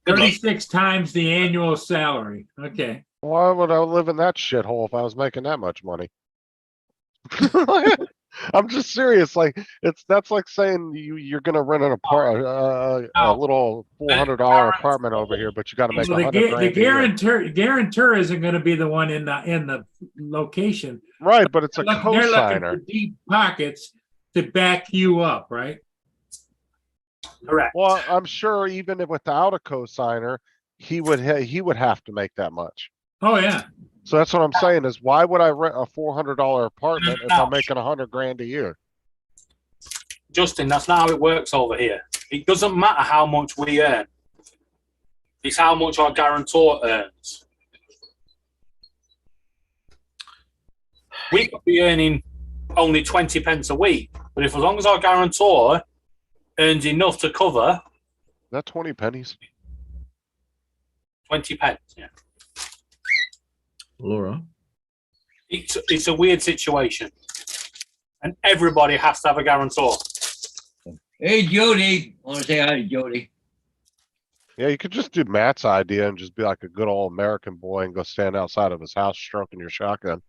36 times the annual salary. Okay. Why would I live in that shithole if I was making that much money? I'm just serious. Like that's like saying you're gonna rent a little $400 apartment over here, but you got to make So the 100 grand a year. guarantor isn't going to be the one in the location. Right, but it's a They're looking for cosigner. deep pockets to back you up, right? Correct. Well, I'm sure even without a cosigner, he would have to make that much. Oh yeah. So that's what I'm saying is why would I rent a $400 apartment if I'm making 100 grand a year? Justin, that's not how it works over here. It doesn't matter how much we earn. It's how much our guarantor earns. We could be earning only 20 pence a week, but if as long as our guarantor earns enough to cover Is that 20 pennies? 20 pence, yeah. Laura, It's a weird situation. And everybody has to have a guarantor. Hey, Jody. I want to say hi to Jody. Yeah, you could just do Matt's idea and just be like a good old American boy and go stand outside of his house stroking your shotgun.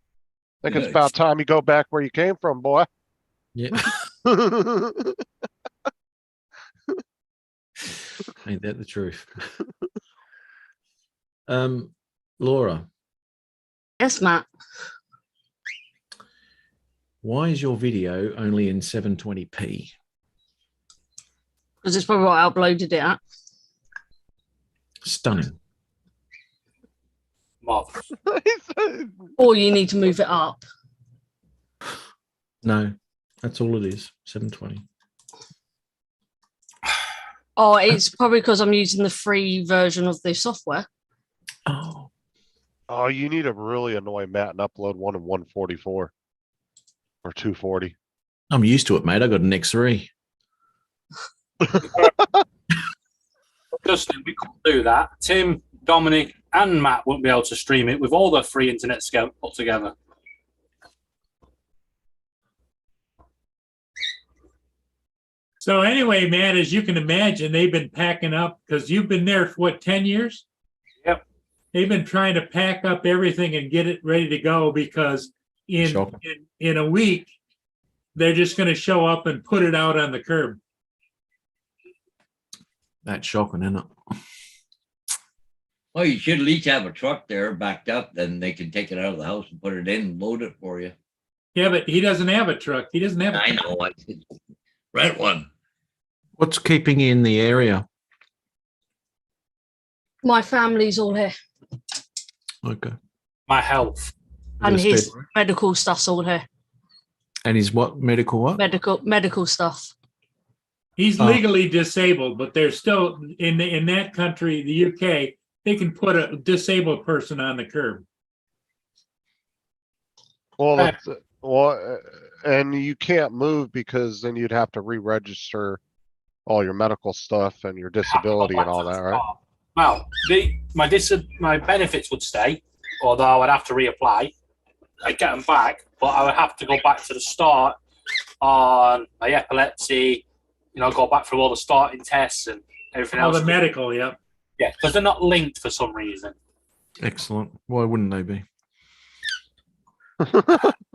I think it's Yeah. about time you go back where you came from, boy. yeah, ain't that the truth? Laura, Yes, Matt. why is your video only in 720p? Because it's probably what I uploaded it at. Stunning. Marvelous. Or you need to move it up. No, that's all it is. 720. Oh, it's probably because I'm using the free version of the software. Oh, Oh, you need to really annoy Matt and upload one in 144 or 240. I'm used to it, mate. I got an X3. Justin, we couldn't do that. Tim, Dominic, and Matt wouldn't be able to stream it with all the free internet scale put together. So anyway, man, as you can imagine, they've been packing up because you've been there for what, 10 years? Yep. They've been trying to pack up everything and get it ready to go because Sure. in a week, they're just going to show up and put it out on the curb. That's shocking, isn't it? Well, you should at least have a truck there backed up, then they can take it out of the house and put it in and load it for you. Yeah, but he doesn't have a truck. He doesn't have a I truck. know. Rent one. What's keeping you in the area? My family's all here, Okay. My health. You and got a his spare- medical stuff's all here. And his what? Medical what? Medical stuff. He's Oh. legally disabled, but they're still in that country, the UK, they can put a disabled person on the curb. Well, Right. and you can't move because then you'd have to re-register all your medical stuff and your disability and all that, right? Well, my benefits would stay, although I would have to reapply. I'd get them back, but I would have to go back to the start on my epilepsy. Go back through all the starting tests and everything All else. the medical, yeah. Yeah, because they're not linked for some reason. Excellent. Why wouldn't they be?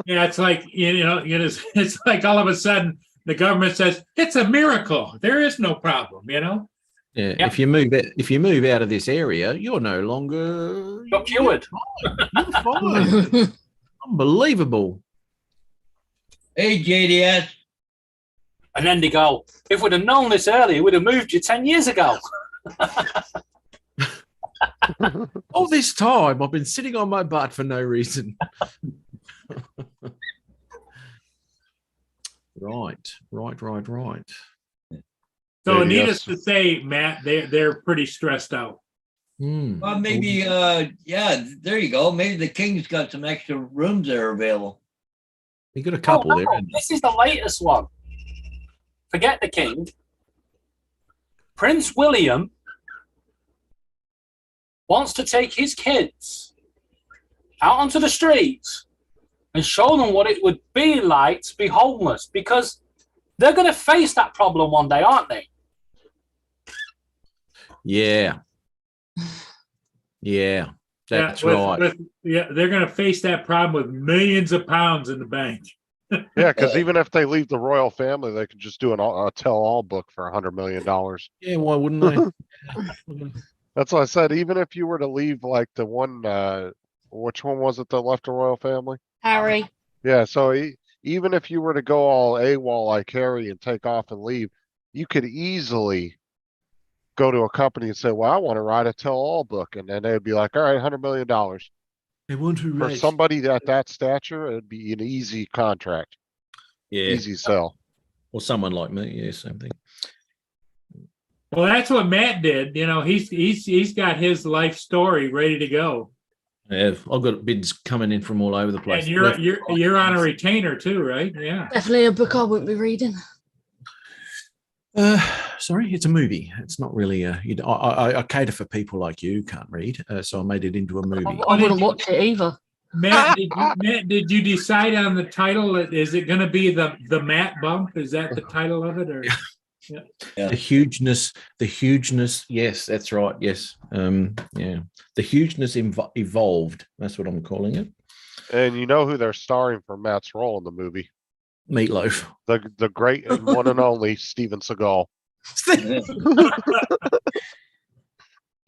Yeah, it's like, it's like all of a sudden the government says, it's a miracle. There is no problem, Yeah. Yep. If you move out of this area, you're no longer Got cured. You're fine. Unbelievable. Hey, JDS. And then they go, if we'd have known this earlier, we'd have moved you 10 years ago. All this time, I've been sitting on my butt for no reason. Right. So Maybe needless that's- to say, Matt, they're pretty stressed out. Hmm. Well, maybe, yeah, there you go. Maybe the King's got some extra rooms that are available. You got a couple Oh, there. no, haven't you? this is the latest one. Forget the king. Prince William wants to take his kids out onto the streets and show them what it would be like to be homeless, because they're going to face that problem one day, aren't they? Yeah. Yeah. That's Yeah, right. they're going to face that problem with millions of pounds in the bank. Yeah, because even if they leave the royal family, they could just do a tell-all book for $100 million. Yeah, why wouldn't they? That's what I said. Even if you were to leave like the one, which one was it that left the royal family? Harry. Yeah, so even if you were to go all AWOL like Harry and take off and leave, you could easily go to a company and say, well, I want to write a tell-all book. And then they'd be like, all right, $100 million. They want to For raise. somebody at that stature, it'd be an easy contract, Yeah. easy sell. Or someone like me. Yeah, same thing. Well, that's what Matt did. He's got his life story ready to go. Yeah, I've got bids coming in from all over the place. And you're on a retainer too, right? Yeah. Definitely a book I wouldn't be reading. Sorry, it's a movie. It's not really a. I cater for people like you who can't read, so I made it into a movie. I wouldn't watch it either. Matt, did you decide on the title? Is it going to be the Matt Bump? Is that the title of it, or? The hugeness. Yes, that's right. Yes. Yeah. The hugeness evolved. That's what I'm calling it. And you know who they're starring for Matt's role in the movie? Meatloaf. The great and one and only Steven Seagal. Did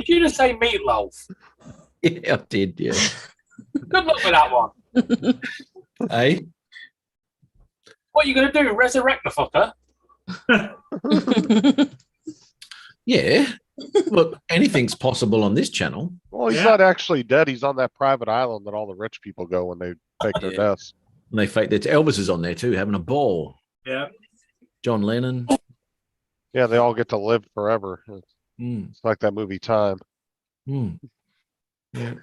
you just say meatloaf? Yeah, I did. Yeah. Good luck with that one. Hey. What are you going to do? Resurrect the fucker? Yeah. Look, anything's possible on this channel. Well, he's Yeah. not actually dead. He's on that private island that all the rich people go when they fake their Yeah. deaths. And they fake that Elvis is on there too, having a ball. Yeah. John Lennon. Yeah, they all get to live forever. Mm, It's like that movie Time. mm. Yeah.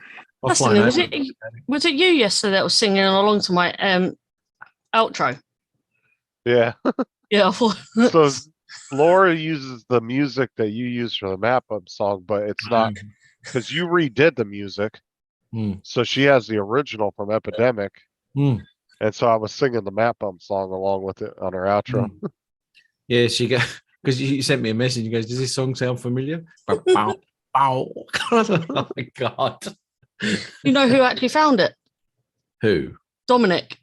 I'll That's find the- out. was it you yesterday that was singing along to my outro? Yeah. Yeah, I thought. So Laura uses the music that you use for the Map Up song, but it's not because you redid the music. Mm. So she has the original from Epidemic. Mm. And so I was singing the Map Bump song along with it on her outro. Yeah, she got because you sent me a message. You goes, "Does this song sound familiar?" Bow, bow, bow. Oh my god! You know who actually found it? Who? Dominic.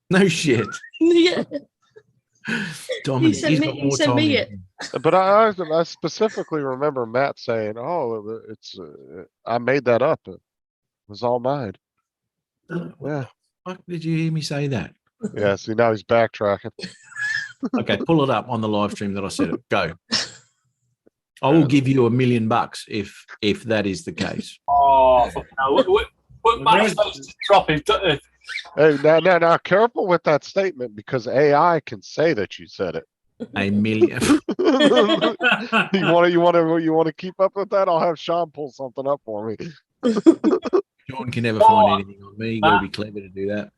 No shit. Yeah. Dominic. sent He's me- got he more sent time me than it. But I specifically remember Matt saying, "Oh, it's I made that up. It was all mine." you. Yeah, Fuck, did you hear me say that? yeah. See, now he's backtracking. Okay, pull it up on the live stream that I said it. Go. I will give you $1 million if that is the case. Oh, fucking hell. What Matt's supposed to drop his. Hey, now, careful with that statement because AI can say that you said it. $1 million. You want to keep up with that? I'll have Sean pull something up for me. John can never find anything on me. You got to be clever to do that.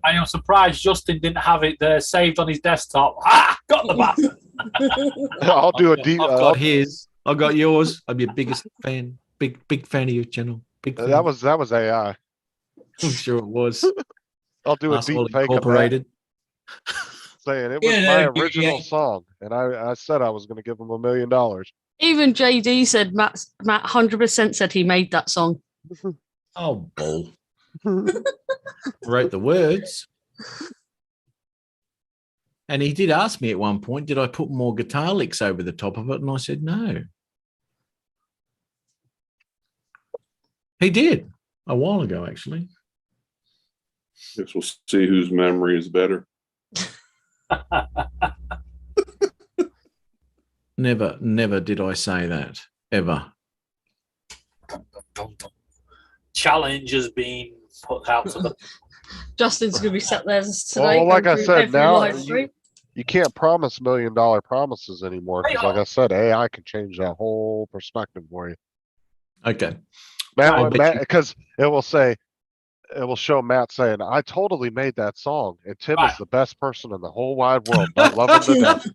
I am surprised Justin didn't have it there saved on his desktop. Ah, got the bastard. I'll do a deep. I've got his. I got yours. I'm your biggest fan. Big fan of your channel. Big fan. that was AI. I'm sure it was. I'll do a Asshole deep fake of that, Incorporated. saying it was Yeah, my that'd be original great. song, and I said I was going to give him $1 million. Even JD said Matt 100% said he made that song. Oh, bull. Wrote the words. And he did ask me at one point, did I put more guitar licks over the top of it? And I said, no. He did a while ago, actually. Guess we'll see whose memory is better. Never did I say that, ever. Challenge has been put out to the. Justin's going to be sat there today. Well, like I going through said, every now live stream. you can't promise $1 million promises anymore because, like I said, AI can change that whole perspective for you. Okay. Matt, bet you- because it will show Matt saying, "I totally made that song, and Tim Right. is the best person in the whole wide world. I love him to death."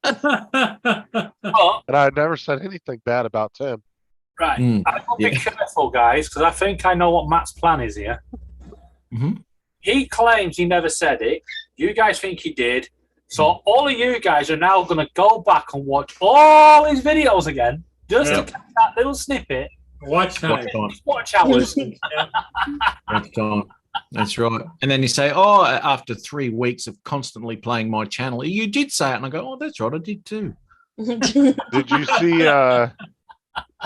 But, And I never said anything bad about Tim. right, Mm, I've got to be yeah. careful, guys, because I think I know what Matt's plan is here. Mhm. He claims he never said it. You guys think he did. So all of you guys are now going to go back and watch all his videos again, just Yeah. to get that little snippet. Watch time. Watch hours. That's time. That's right. And then you say, oh, after 3 weeks of constantly playing my channel, you did say it. And I go, oh, that's right. I did too. Did you see?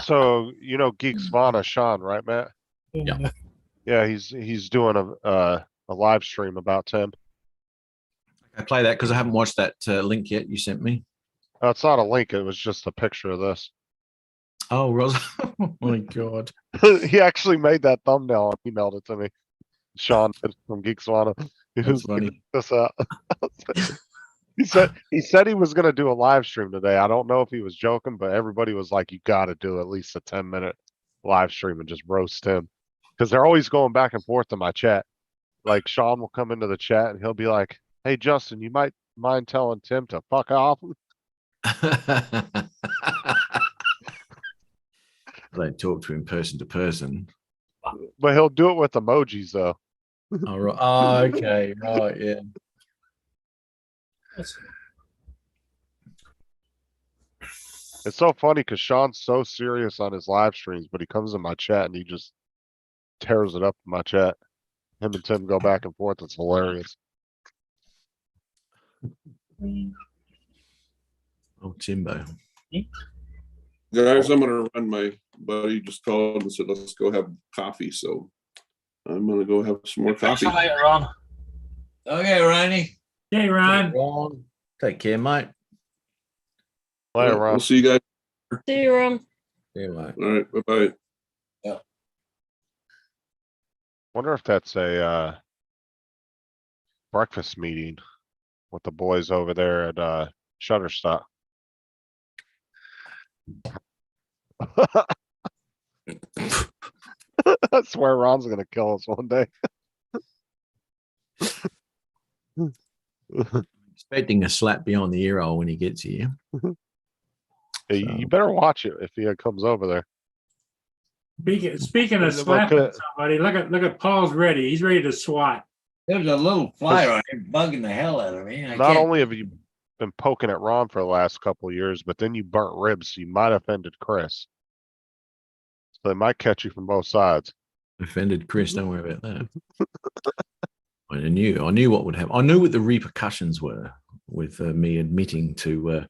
So you know Geek Svana Sean, right, Matt? Yeah. Yeah, he's doing a live stream about Tim. I play that because I haven't watched that link yet you sent me. It's not a link. It was just a picture of this. Oh, Ros. Oh, my God. He actually made that thumbnail and emailed it to me. Sean from Geek Svana. He That's was like, funny. "Check this out." He said he was going to do a live stream today. I don't know if he was joking, but everybody was like, "You got to do at least a 10-minute live stream and just roast him," because they're always going back and forth in my chat. Like Sean will come into the chat and he'll be like, "Hey Justin, you might mind telling Tim to fuck off?" I don't talk to him person to person. But he'll do it with emojis though. Oh, right. Oh, okay. Right. Yeah. It's so funny because Sean's so serious on his live streams, but he comes in my chat and he just tears it up in my chat. Him and Tim go back and forth. It's hilarious. Oh, Timbo. Guys, I'm gonna run. My buddy just called and said, let's go have coffee. So I'm gonna go have some more Catch coffee. you later on. Okay, Ronnie. Hey, Ron. Ron, take care, mate. Later, We'll Ron. see you guys. See you, Ron. Yeah, mate. All right, bye-bye. Wonder if that's a breakfast meeting with the boys over there at Shutterstock. I swear Ron's gonna kill us one day. Expecting a slap behind the ear hole when he gets here. Hey, you better watch it if he comes over there. Speaking of Look slapping at- somebody, look at Paul's ready. He's ready to swat. There's a little fly on here bugging the hell out of me. I Not can't- only have you been poking at Ron for the last couple of years, but then you burnt ribs, so you might have offended Chris. So they might catch you from both sides. Offended Chris, don't worry about that. I knew what would happen. I knew what the repercussions were with me admitting to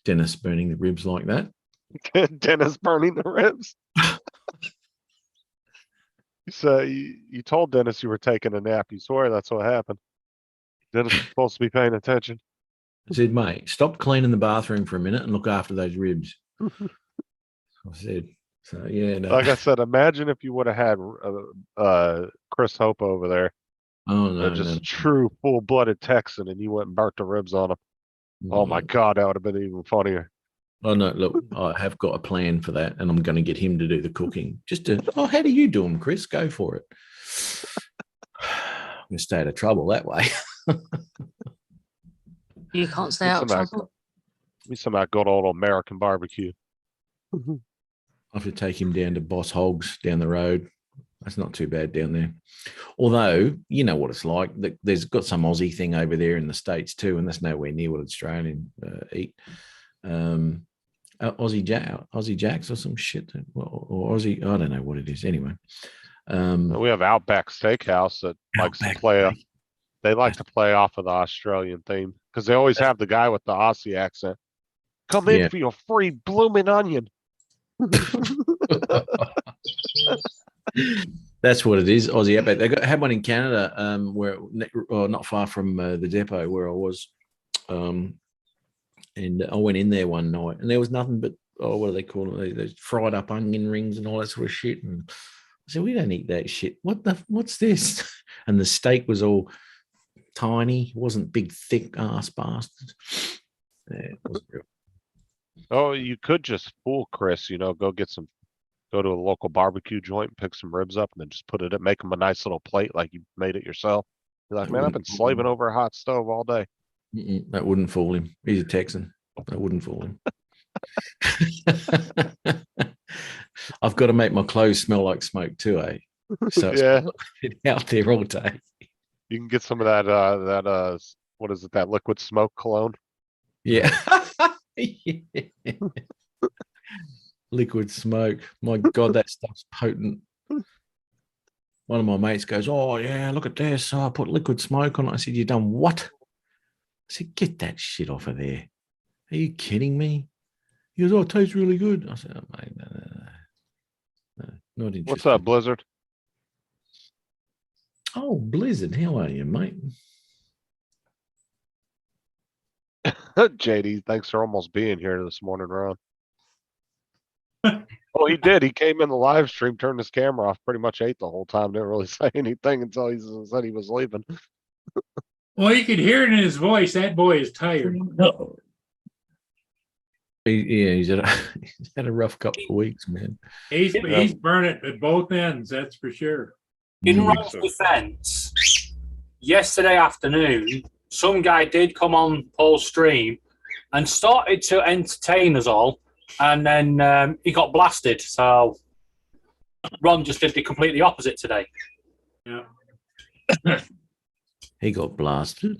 Dennis burning the ribs like that. Dennis burning the ribs. You told Dennis you were taking a nap. You swear that's what happened. Dennis was supposed to be paying attention. I said, mate, stop cleaning the bathroom for a minute and look after those ribs. I said, so yeah, no. Like I said, imagine if you would have had Chris Hope over there, Oh no, just no. a true full-blooded Texan, and you went and burnt the ribs on him. Oh my God, that would have been even funnier. Oh no, look, I have got a plan for that, and I'm going to get him to do the cooking. How do you do them, Chris? Go for it. I'm going to stay out of trouble that way. You can't stay out of trouble. We somehow got all American barbecue. I have to take him down to Boss Hogs down the road. That's not too bad down there. Although, you know what it's like. There's got some Aussie thing over there in the States too, and that's nowhere near what Australian eat. Aussie Jacks or some shit. Or Aussie, I don't know what it is. Anyway. We have Outback Steakhouse that likes to play. They like to play off of the Australian theme because they always have the guy with the Aussie accent. Come in for your free blooming onion. That's what it is, Aussie Outback. They had one in Canada, where not far from the depot where I was, and I went in there one night, and there was nothing but what do they call it? Those fried up onion rings and all that sort of shit. And I said, we don't eat that shit. What's this? And the steak was all tiny. It wasn't big, thick ass bastards. Yeah, it wasn't real. Oh, you could just fool Chris. Go to a local barbecue joint, pick some ribs up, and then just put it in, make them a nice little plate like you made it yourself. You're like, man, I've been slaving over a hot stove all day. That wouldn't fool him. He's a Texan. That wouldn't fool him. I've got to make my clothes smell like smoke too, eh? So it's out there all day. You can get some of that what is it, that liquid smoke cologne? Yeah. Liquid smoke. My God, that stuff's potent. One of my mates goes, oh yeah, look at this. So I put liquid smoke on it. I said, you done what? I said, get that shit off of there. Are you kidding me? He goes, oh, it tastes really good. I said, oh, mate, no, not interested. What's up, Blizzard? Oh, Blizzard, how are you, mate? JD, thanks for almost being here this morning, Ron. Oh, he did. He came in the live stream, turned his camera off, pretty much ate the whole time. Didn't really say anything until he said he was leaving. Well, you could hear it in his voice. That boy is tired. No. He's had a rough couple of weeks, man. He's burning it at both ends, that's for sure. In Ron's defense, yesterday afternoon, some guy did come on Paul's stream and started to entertain us all, and then he got blasted. So Ron just did the completely opposite today. Yeah. He got blasted.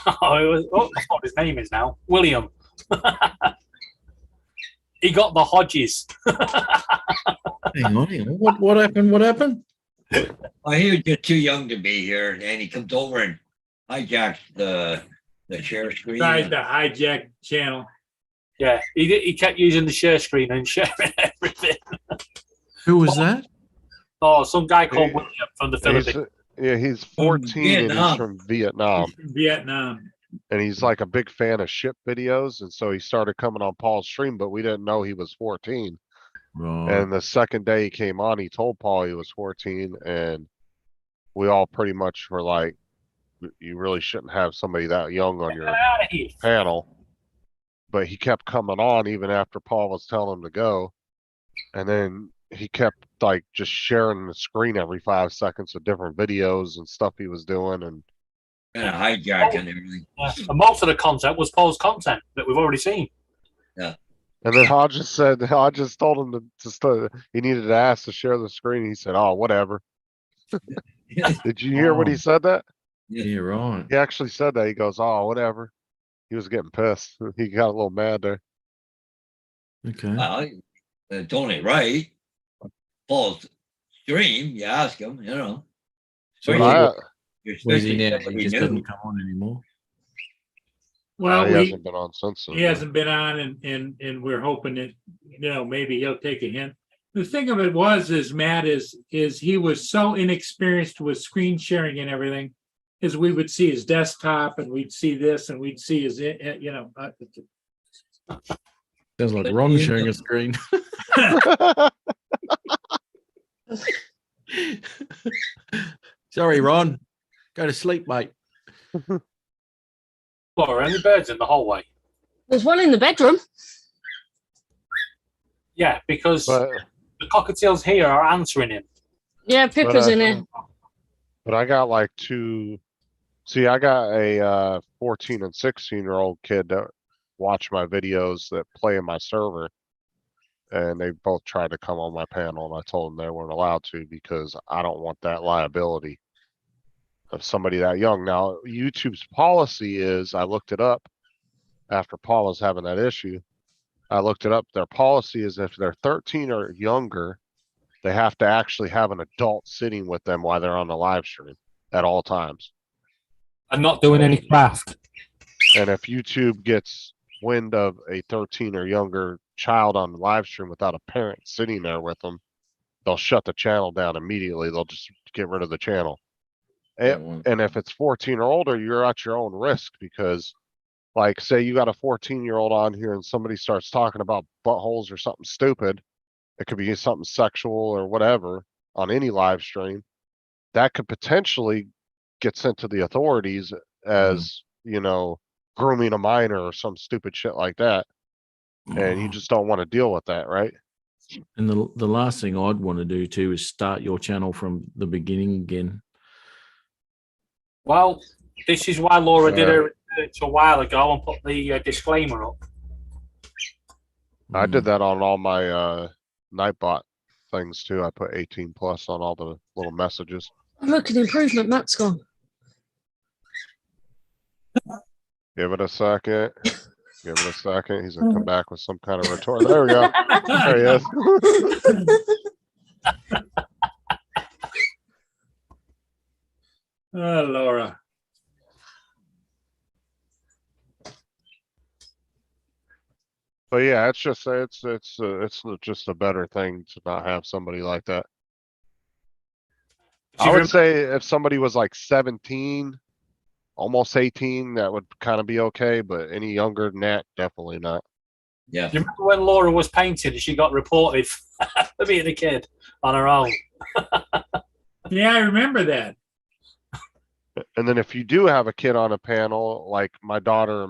That's what his name is now. William. He got the Hodges. Hang on. What happened? Well, he was just too young to be here, and he comes over and hijacks the share screen. Tried to hijack channel. Yeah, he kept using the share screen and sharing everything. Who was that? Oh, some guy called William from the Philippines. He's 14 and he's from Vietnam. He's from Vietnam. And he's like a big fan of ship videos. And so he started coming on Paul's stream, but we didn't know he was 14. Right. And the second day he came on, he told Paul he was 14. And we all pretty much were like, you really shouldn't have somebody that young on your panel. But he kept coming on even after Paul was telling him to go. And then he kept like just sharing the screen every 5 seconds of different videos and stuff he was doing. And kind of hijacking everything. And most of the content was Paul's content that we've already seen. And then Hodges told him he needed to ask to share the screen. He said, oh, whatever. Did you hear what he said that? Yeah, right. He actually said that. He goes, oh, whatever. He was getting pissed. He got a little mad there. Okay. Well, it's only right. Paul's stream, you ask him, So But where's he now? He just doesn't come on anymore. Well, he hasn't been on since then. he hasn't been on, and we're hoping that maybe he'll take a hint. The thing of it is Matt is he was so inexperienced with screen sharing and everything is we would see his desktop and we'd see this and we'd see his, Sounds like Ron sharing a screen. Sorry, Ron. Go to sleep, mate. Laura, any birds in the hallway? There's one in the bedroom. Yeah, because but the cockatiels here are answering him. Yeah, Pippa's in here. but I got like two. See, I got a 14 and 16-year-old kid that watch my videos that play in my server, and they both tried to come on my panel, and I told them they weren't allowed to because I don't want that liability of somebody that young. Now, YouTube's policy is, I looked it up after Paul was having that issue. I looked it up. Their policy is if they're 13 or younger, they have to actually have an adult sitting with them while they're on the live stream at all times. And not doing any craft. And if YouTube gets wind of a 13 or younger child on the live stream without a parent sitting there with them, they'll shut the channel down immediately. They'll just get rid of the channel. And if it's 14 or older, you're at your own risk because, like, say you got a 14-year-old on here and somebody starts talking about buttholes or something stupid. It could be something sexual or whatever on any live stream. That could potentially get sent to the authorities as, grooming a minor or some stupid shit like that. And you just don't want to deal with that, right? And the last thing I'd want to do too is start your channel from the beginning again. Well, this is why Laura did her research a while ago and put the disclaimer up. I did that on all my Nightbot things too. I put 18 plus on all the little messages. Oh, look, an improvement. Matt's gone. Give it a second. Give it a second. He's gonna come back with some kind of retort. There we go. There he is. oh, Laura. But yeah, it's just just a better thing to not have somebody like that. I would say if somebody was like 17, almost 18, that would kind of be okay. But any younger than that, definitely not. Yeah. Do you remember when Laura was painting and she got reported for being a kid on her own? Yeah, I remember that. And then if you do have a kid on a panel, like my daughter,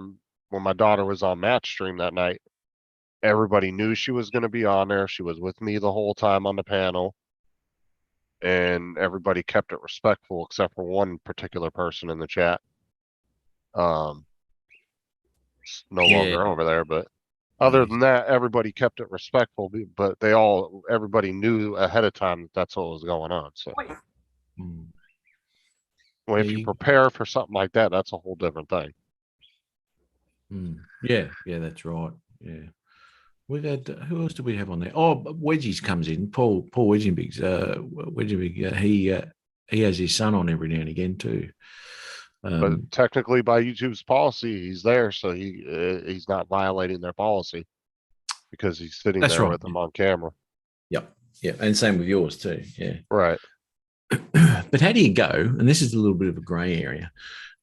when my daughter was on Match Stream that night, everybody knew she was going to be on there. She was with me the whole time on the panel. And everybody kept it respectful except for one particular person in the chat. It's no longer over there, but other than that, everybody kept it respectful, but everybody knew ahead of time that that's what was going on. So well, if you prepare for something like that, that's a whole different thing. Yeah, that's right. Yeah. We've had, who else do we have on there? Oh, Wedgies comes in. Paul Wedgiebig. Wedgiebig. He has his son on every now and again too. But technically, by YouTube's policy, he's there, so he's not violating their policy because he's sitting there with them on camera. Yep, and same with yours too. Yeah, right. But how do you go? And this is a little bit of a grey area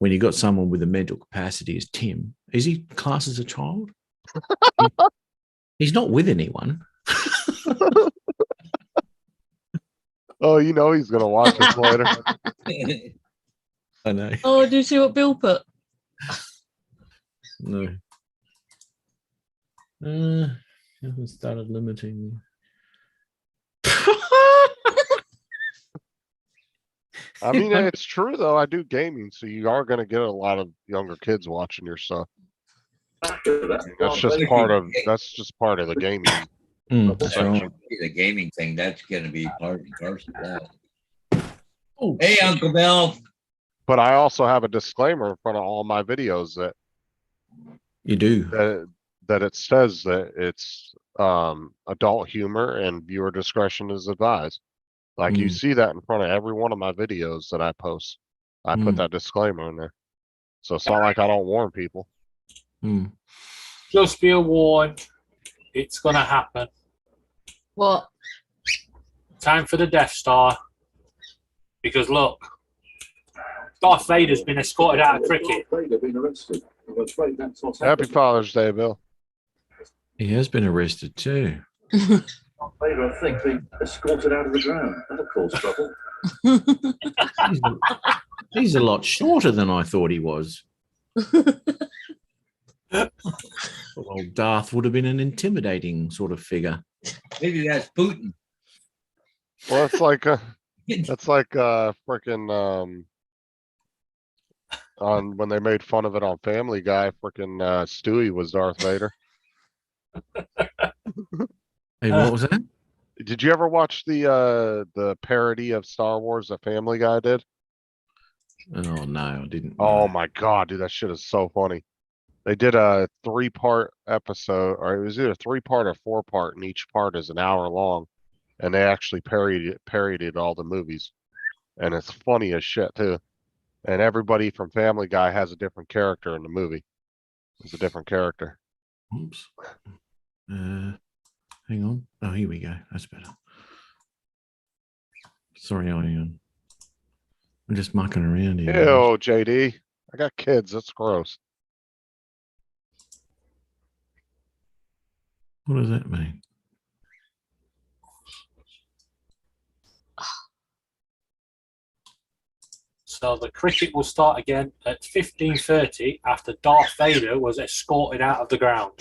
when you got someone with a mental capacity as Tim. Is he classed as a child? He's not with anyone. Oh, he's gonna watch this later. I know. Oh, do you see what Bill put? No. Haven't started limiting. I mean, it's true though. I do gaming, so you are gonna get a lot of younger kids watching your stuff. That's just part of the gaming. That's right. The gaming thing, that's gonna be part and parcel of that. Oh, hey, Uncle Bill. But I also have a disclaimer in front of all my videos that you do that it says that it's adult humor and viewer discretion is advised. Like you see that in front of every one of my videos that I post. I put that disclaimer in there. So it's not like I don't warn people. Just be warned, it's gonna happen. What? Time for the Death Star. Because look, Darth Vader's been escorted out of cricket. Happy Father's Day, Bill. He has been arrested too. Vader, I think, being escorted out of the ground. That'll cause trouble. He's a lot shorter than I thought he was. Well, Darth would have been an intimidating sort of figure. Maybe that's Putin. Well, it's like freaking on when they made fun of it on Family Guy, freaking Stewie was Darth Vader. Hey, what was that? Did you ever watch the parody of Star Wars that Family Guy did? Oh no, I didn't. Oh my god, dude, that shit is so funny. They did a 3-part episode, or it was either 3-part or 4-part, and each part is an hour long. And they actually parodied all the movies. And it's funny as shit too. And everybody from Family Guy has a different character in the movie. It's a different character. Oops. Hang on. Oh, here we go. That's better. Sorry, I'm just mucking around here. Ew, JD. I got kids. That's gross. What does that mean? So the cricket will start again at 15:30 after Darth Vader was escorted out of the ground.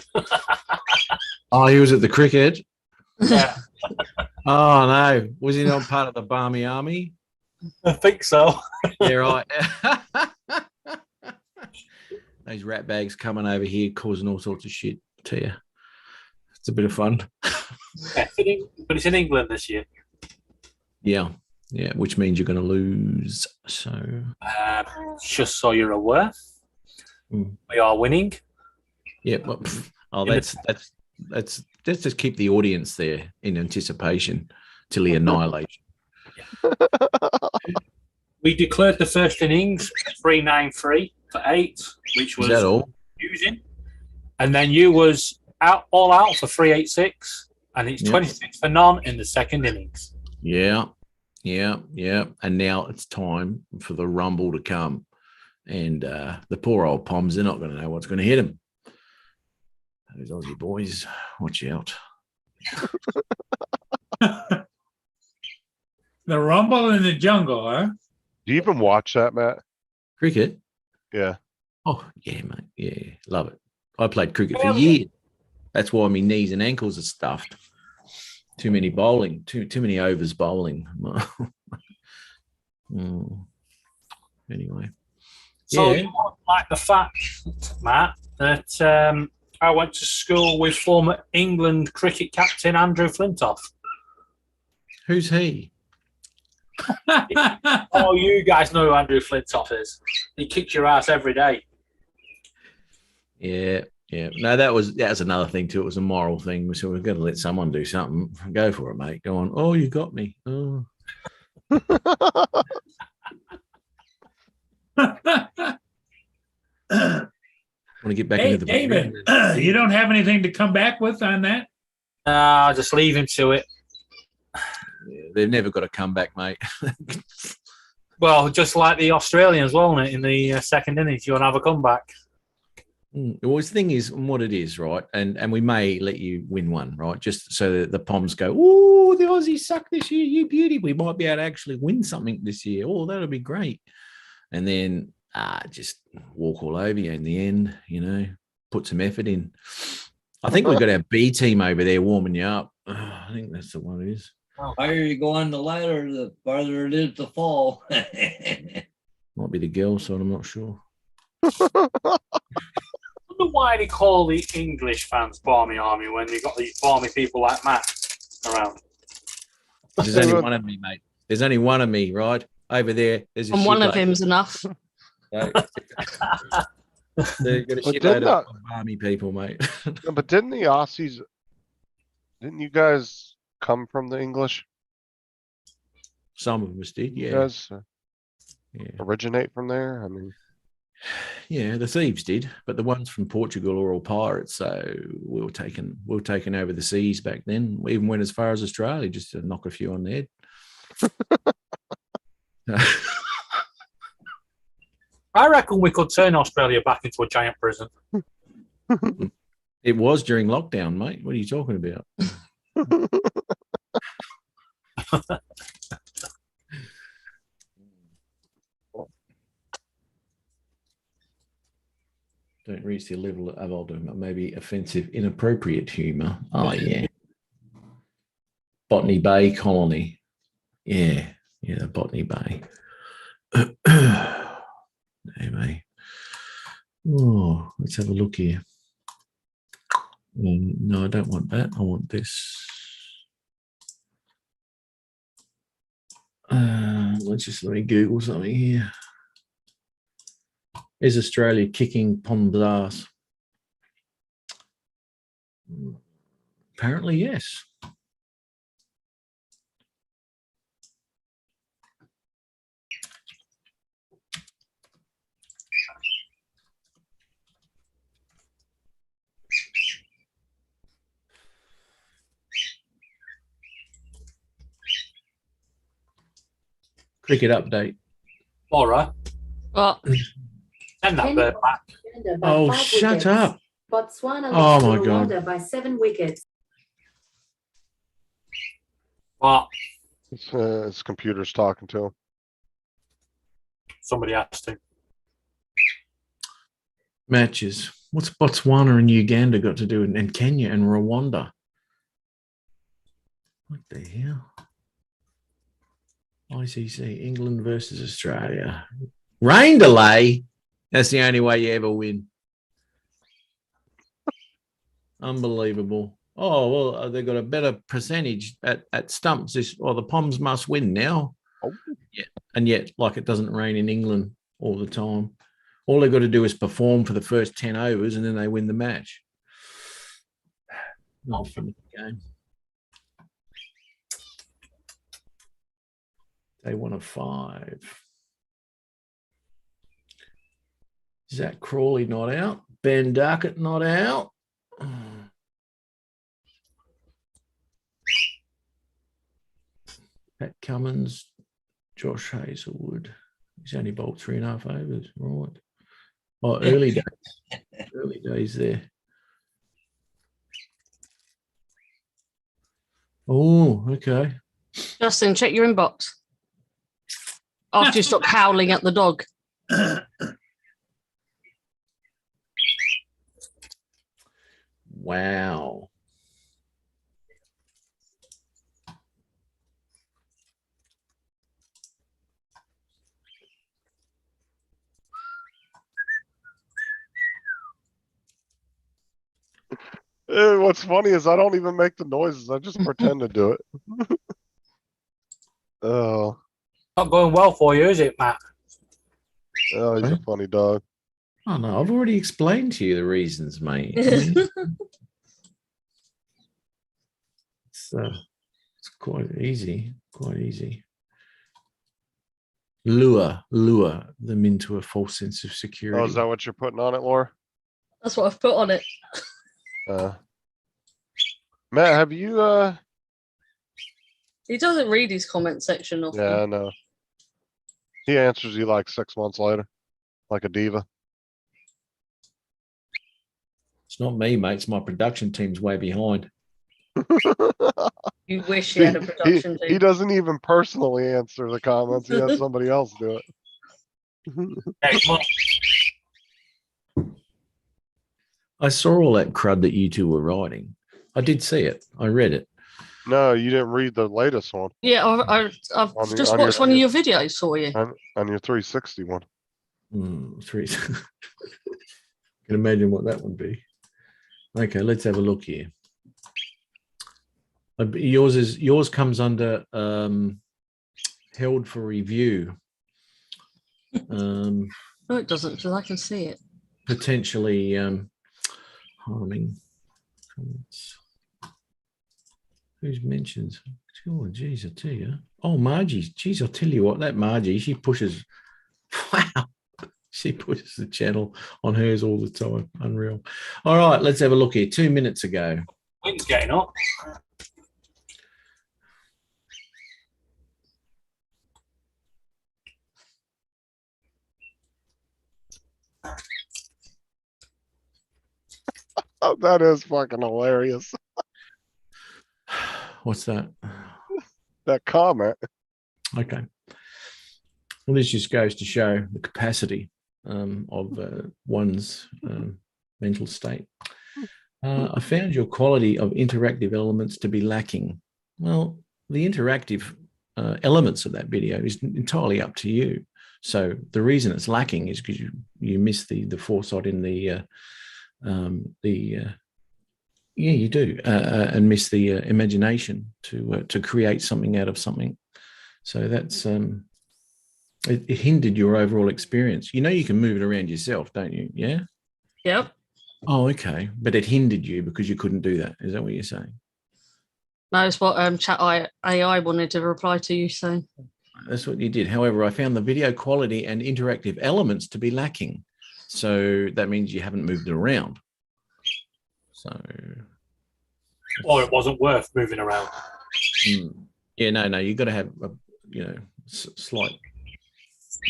Oh, he was at the cricket. Yeah, Oh no, was he not part of the Barmy Army? I think so. Yeah, right. Those rat bags coming over here causing all sorts of shit to you. It's a bit of fun. Yeah, but it's in England this year. Yeah, which means you're going to lose. So, Just so you're aware, Mm. we are winning. yeah. Well, let's just keep the audience there in anticipation till the annihilation. We declared the first innings 3-9-3 for 8, which Is was that all? confusing. And then you was all out for 3-8-6, and it's Yep. 26 for none in the second innings. Yeah. And now it's time for the rumble to come. And the poor old Poms, they're not going to know what's going to hit them. Those Aussie boys, watch out. The rumble in the jungle, huh? Do you even watch that, Matt? Cricket? Yeah. Oh, yeah, mate. Yeah, love it. I played cricket for years. That's why my knees and ankles are stuffed. Too many bowling, too many overs bowling. Anyway. So Yeah. you won't like the fact, Matt, that I went to school with former England cricket captain Andrew Flintoff. Who's he? Oh, you guys know who Andrew Flintoff is. He kicked your ass every day. Yeah. No, that was another thing too. It was a moral thing. So we've got to let someone do something. Go for it, mate. Go on. Oh, you got me. Oh. Want to get back Hey, into the David, you don't have anything to come back with on that? I'll just leave him to it. Yeah, they've never got to come back, mate. Well, just like the Australians, won't it? In the second innings, you'll have a comeback. Well, the thing is what it is, right? And we may let you win one, right? Just so that the Poms go, oh, the Aussies suck this year, you beauty. We might be able to actually win something this year. Oh, that'll be great. And then just walk all over you in the end, put some effort in. I think we've got our B team over there warming you up. I think that's the one it is. The higher you go on the ladder, the farther it is to fall. Might be the girl, so I'm not sure. I wonder why they call the English fans Barmy Army when they've got these Barmy people like Matt around. There's only one of me, mate. There's only one of me, right? Over there. There's a And one of shitload. him's enough. So, they've got a But shitload didn't of army people, mate. No, but didn't the Aussies, didn't you guys come from the English? Some of us did, You yeah. guys Yeah. originate from there? I mean, Yeah, the thieves did, but the ones from Portugal are all pirates. So we were taking over the seas back then. We even went as far as Australia just to knock a few on the head. I reckon we could turn Australia back into a giant prison. It was during lockdown, mate. What are you talking about? Don't reach the level of maybe offensive, inappropriate humour. Oh, yeah. Botany Bay colony. Yeah, the Botany Bay. Anyway. Oh, let's have a look here. No, I don't want that. I want this. Let me Google something here. Is Australia kicking Pom's ass? Apparently, yes. Cricket update. All right. Well, Send that bird back. Oh, shut up. Botswana Oh, lost to my God. Rwanda by 7 wickets. Well, His computer's talking to him. somebody has to. Matches. What's Botswana and Uganda got to do, and Kenya and Rwanda? What the hell? ICC, England versus Australia. Rain delay. That's the only way you ever win. Unbelievable. Oh, well, they've got a better percentage at stumps. The Poms must win now. Oh. Yeah. And yet, like, it doesn't rain in England all the time. All they've got to do is perform for the first 10 overs and then they win the match. Not a fun game. Day 1 of 5. Zach Crawley not out. Ben Duckett not out. Pat Cummins, Josh Hazelwood. He's only bowled 3.5 overs. Right. Oh, early days. Early days there. Oh, okay. Justin, check your inbox. After you stop howling at the dog. Wow. What's funny is I don't even make the noises. I just pretend to do it. Oh, Not going well for you, is it, Matt? he's a funny dog. Oh, no, I've already explained to you the reasons, mate. It's quite easy. Quite easy. Lure them into a false sense of security. Oh, is that what you're putting on it, Laura? That's what I've put on it. Matt, have you He doesn't read his comment section often. yeah, I know. He answers you like 6 months later, like a diva. It's not me, mate. It's my production team's way behind. You wish you had a production He team. doesn't even personally answer the comments. He has somebody else do it. Next month. I saw all that crud that you two were writing. I did see it. I read it. No, you didn't read the latest one Yeah, I've On the- just on watched your- one of your videos for you. on your 360 one. 3. Can imagine what that would be. Okay, let's have a look here. Yours comes under held for review. No, it doesn't, because I can see it. Potentially harming comments. Who's mentions? Oh, geez, I tell you. Oh, Margie. Geez, I'll tell you what, that Margie, she pushes. Wow. She pushes the channel on hers all the time. Unreal. All right, let's have a look here. 2 minutes ago. Wind's getting up. That is fucking hilarious. What's that? That comment. Okay. Well, this just goes to show the capacity of one's mental state. I found your quality of interactive elements to be lacking. Well, the interactive elements of that video is entirely up to you. So the reason it's lacking is because you miss the foresight in the yeah, you do, and miss the imagination to create something out of something. So that's it hindered your overall experience. You know, you can move it around yourself, don't you? Yeah. Yep. Oh, okay. But it hindered you because you couldn't do that. Is that what you're saying? That's what Chat AI wanted to reply to you saying. That's what you did. However, I found the video quality and interactive elements to be lacking. So that means you haven't moved it around. So, Or it wasn't worth moving around. yeah, no, you've got to have a slight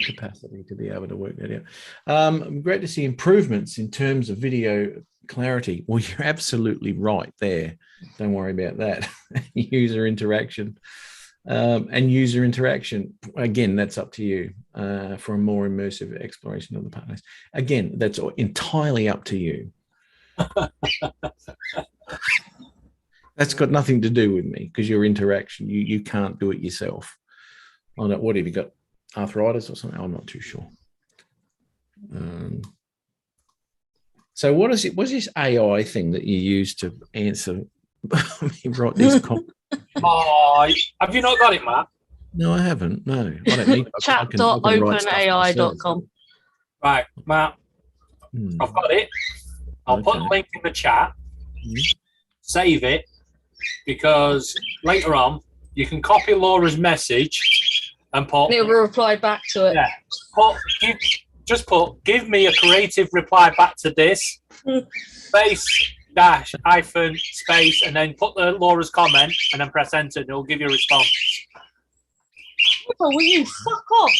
capacity to be able to work that out. Great to see improvements in terms of video clarity. Well, you're absolutely right there. Don't worry about that. User interaction. And user interaction, again, that's up to you for a more immersive exploration of the partners. Again, that's entirely up to you. That's got nothing to do with me because your interaction, you can't do it yourself. I don't, what have you got? Arthritis or something? I'm not too sure. So what is it? What's this AI thing that you use to answer? You write these comments. Oh, have you not got it, Matt? No, I haven't. No, I don't need I can write stuff Chat.openai.com. Right, Matt, myself. I've got it. I'll put a Okay. link in the chat. Mhm. Save it, because later on you can copy Laura's message and put. And it will reply back to it. Yeah. Give me a creative reply back to this. Space dash hyphen space and then put the Laura's comment and then press enter and it'll give you a response. Oh, will you fuck off?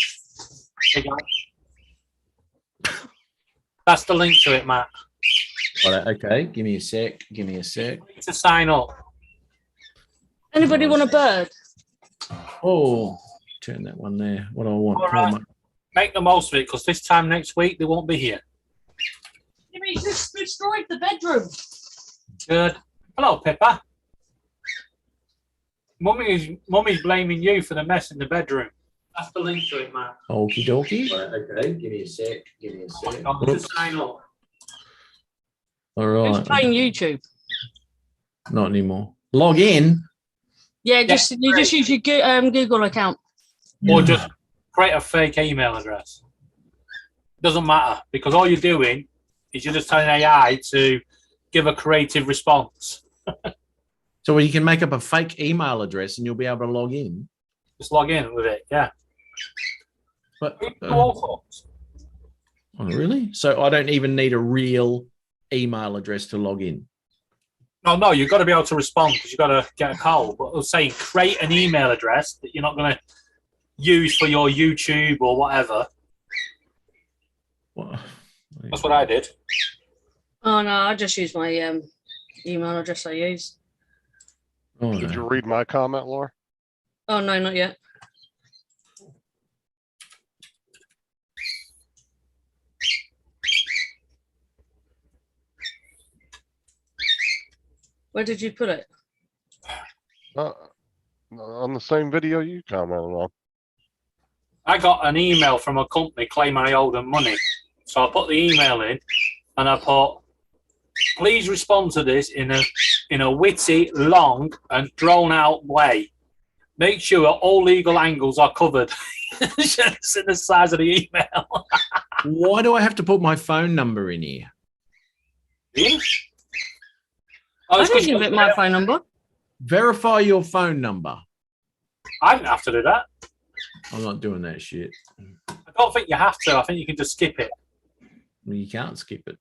There you go. That's the link to it, Matt. Right, okay, give me a sec. Give me a sec. To sign up. Anybody want a bird? Oh, turn that one there. What do I want? All right. Make the most of it because this time next week they won't be here. You just destroyed the bedroom. Good. Hello, Pippa. Mummy's blaming you for the mess in the bedroom. That's the link to it, Matt. Okie dokie. Right, okay, give me a sec. Give me a sec. I'm going to sign up. All Who's right. playing YouTube? Not anymore. Log in. Yeah, just use your Google account. Or just create a fake email address. Doesn't matter because all you're doing is you're just telling AI to give a creative response. So you can make up a fake email address and you'll be able to log in. Just log in with it, yeah. But Oh, really? So I don't even need a real email address to log in. no, you've got to be able to respond because you've got to get a call. But it'll say create an email address that you're not going to use for your YouTube or whatever. Well, That's what I did. Oh no, I just use my email address I use. oh, Did no. you read my comment, Laura? Oh no, not yet. Where did you put it? On the same video you commented on. I got an email from a company claiming I owed them money. So I put the email in and I put, please respond to this in a witty, long and drawn out way. Make sure all legal angles are covered. It's in the size of the email. Why do I have to put my phone number in here? I didn't give it my phone number. Verify your phone number. I didn't have to do that. I'm not doing that shit. I don't think you have to. I think you can just skip it. You can't skip it.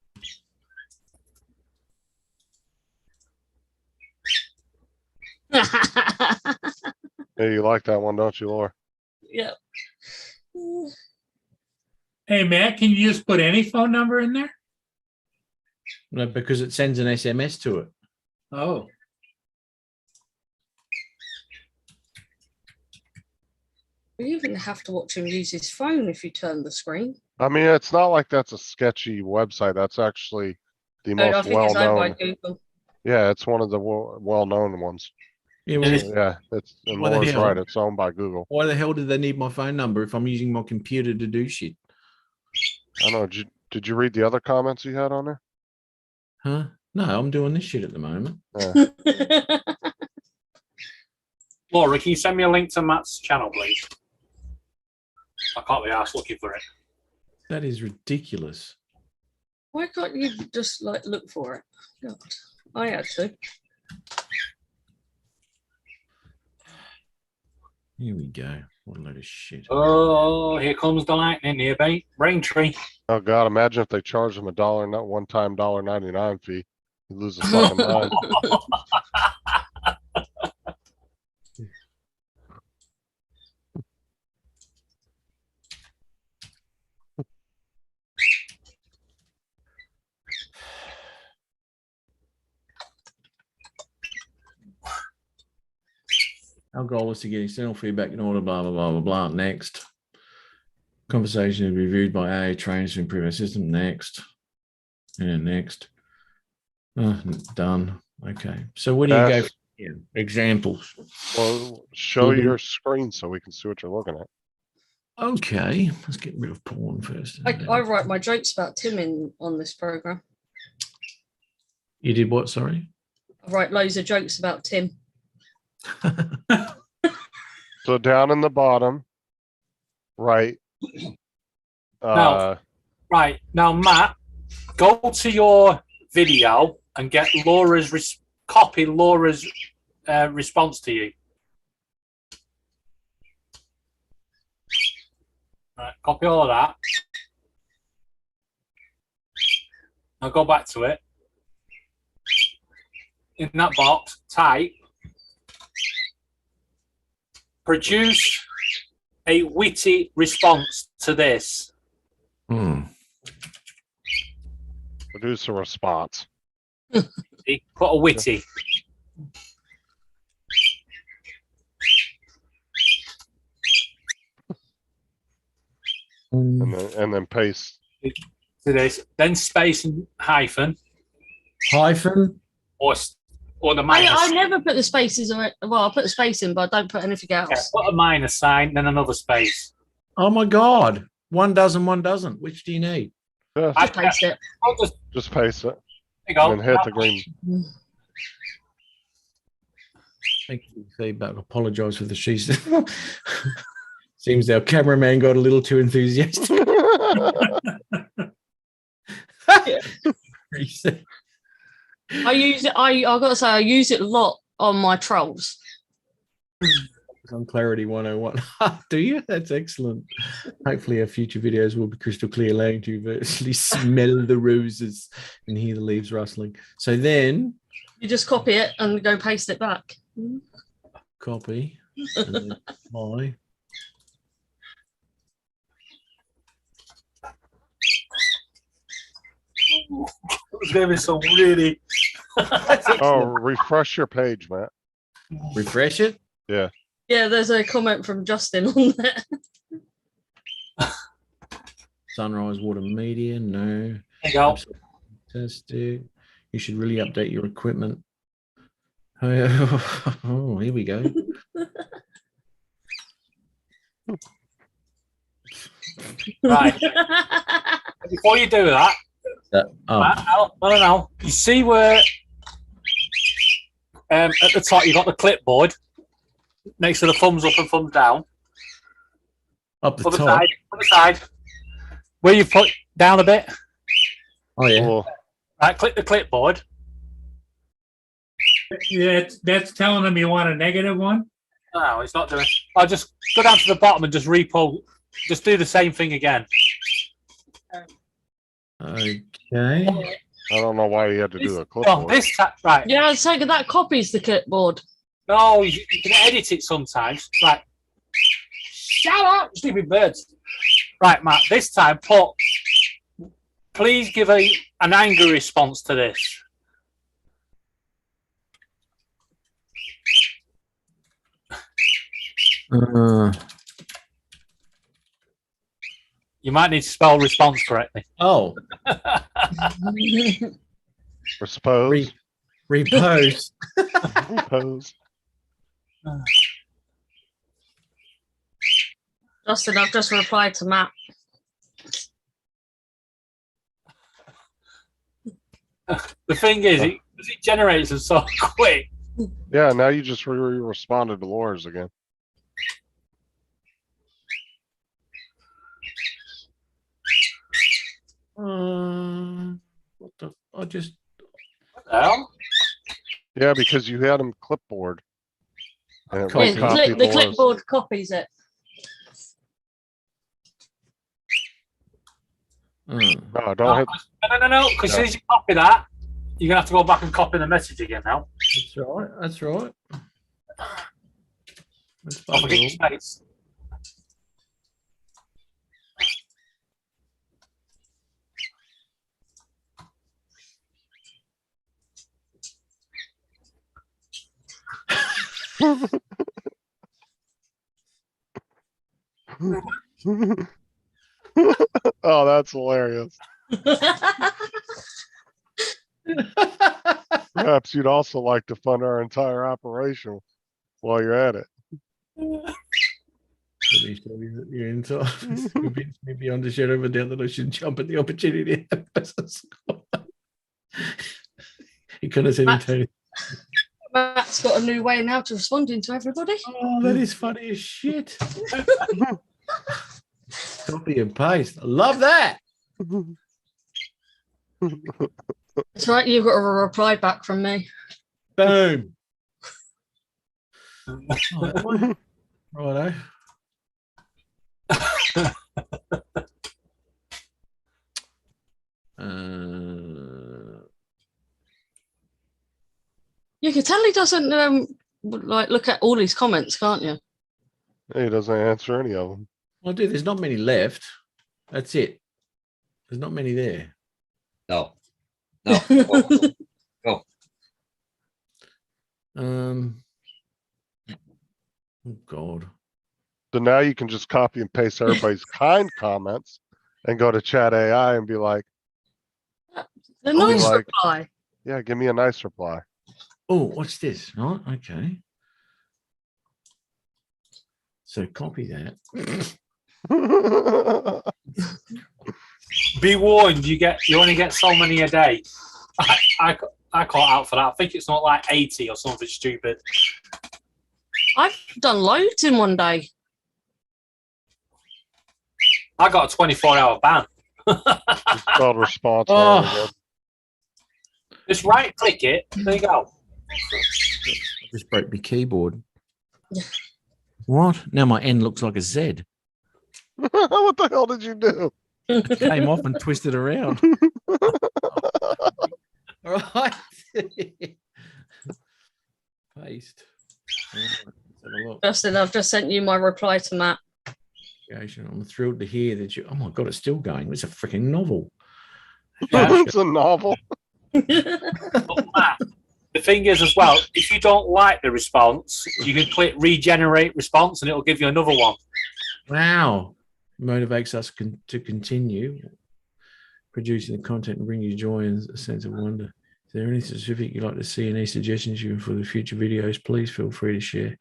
Yeah, you like that one, don't you, Laura? Yeah. Hey, Matt, can you just put any phone number in there? No, because it sends an SMS to it. Oh, You even have to watch him use his phone if you turn the screen. I mean, it's not like that's a sketchy website. That's actually the I most think it's owned by well-known. Google. Yeah, it's one of the well-known ones. Yeah, It well, is. Yeah, it's and What the Laura's hell? right. It's owned by Google. why the hell did they need my phone number if I'm using my computer to do shit? I know. Did you read the other comments you had on there? Huh? No, I'm doing this shit at the moment. Yeah. Laura, can you send me a link to Matt's channel, please? I can't be asked looking for it. That is ridiculous. Why can't you just like look for it? God, I had to. Here we go. What a load of shit. Oh, here comes the lightning near Braintree. Oh God, imagine if they charged him $1, not one-time $1.99 fee. He loses his fucking mind. Our goal is to get external feedback in order, blah, blah, blah, blah, blah. Next. Conversation is reviewed by AA trainers to improve our system. Next. And next. Done. Okay. So what do you go Yes. for here? Examples. Well, show Mhm. your screen so we can see what you're looking at. Okay. Let's get rid of porn first. I write my jokes about Tim on this program. You did what? Sorry? I write loads of jokes about Tim. So down in the bottom, right. Right. Now, Matt, go to your video and get Laura's copy Laura's response to you. Right, copy all of that. Now go back to it. In that box, type produce a witty response to this. Produce a response. Put a witty. And then paste. To this, then space and hyphen, Hyphen. or the minus. I never put the spaces on it. Well, I put the space in, but I don't put anything else. Yeah, put a minus sign, then another space. Oh my God. One does and one doesn't. Which do you need? Yeah, Just paste it. I'll just just paste it there you go. and then hit the green. Thank you for the feedback. Apologise for the she's. Seems our cameraman got a little too enthusiastic. I use it. I gotta say, I use it a lot on my trolls. On Clarity 101. Do you? That's excellent. Hopefully our future videos will be crystal clear, allowing you to virtually smell the roses and hear the leaves rustling. So then You just copy it and go paste it back. copy and then apply. There is some really. Oh, refresh your page, Matt. Refresh it. Yeah, there's a comment from Justin on there. Sunrise Water Media. No. There you go. Fantastic. You should really update your equipment. Oh, here we go. Right. Before you do that, no. You see where at the top you got the clipboard next to the thumbs up and thumbs down. Up the Other top. side. Where you put down a bit. Oh yeah. Cool. Right, click the clipboard. that's telling them you want a negative one. No, it's not doing. I'll just go down to the bottom and just repo. Just do the same thing again. Okay. I don't know why you had to do a Oh, clipboard. right. Yeah, I'd say that copies the clipboard. No, you can edit it sometimes. Right. Shut up, stupid birds. Right, Matt. This time, put please give an angry response to this. You might need to spell response correctly. Oh, Suppose. repose. Repose. Justin, I've just replied to Matt. The thing is, it generates them so quick. Yeah, now you just responded to Laura's again. What the? I just. What the hell? Yeah, because you had him clipboard. And it Copy. Yeah, won't the, copy clip, the Laura's. clipboard copies it. No, No, don't hit. no. Because as soon as you copy that, you're gonna have to go back and copy the message again now. That's right. That's right. That's Don't forget your fine. space. Oh, that's hilarious. Perhaps you'd also like to fund our entire operation while you're at it. You're inside. Convince me beyond a shadow of a doubt that I should jump at the opportunity to have business. He couldn't have said Matt- anything. Matt's got a new way now to responding to everybody. Oh, that is funny as shit. Copy and paste. I love that. That's right, you've got a reply back from me. Boom. Oh, righto. You can tell he doesn't like look at all his comments, can't you? He doesn't answer any of them. Well, dude, there's not many left. That's it. There's not many there. No. No. Oh God. So now you can just copy and paste everybody's kind comments and go to chat AI and be like, The nice like- reply. yeah, give me a nice reply. Oh, what's this? Right. Okay. So copy that. Be warned, you only get so many a day. I caught out for that. I think it's not like 80 or something stupid. I've done loads in one day. I got a 24-hour ban. Spelled response. Oh. wrong again. Just right click it. There you go. I just broke my keyboard. What? Now my N looks like a Z. What the hell did you do? It came off and twisted around. All right. Paste. All right, let's have a look. Justin, I've just sent you my reply to Matt. I'm thrilled to hear that you. Oh my God, it's still going. It's a freaking novel. Yeah. It's a novel. But Matt, the thing is as well, if you don't like the response, you can click regenerate response and it'll give you another one. Wow. Motivates us to continue producing the content and bring you joy and a sense of wonder. Is there anything specific you'd like to see? Any suggestions you for the future videos? Please feel free to share.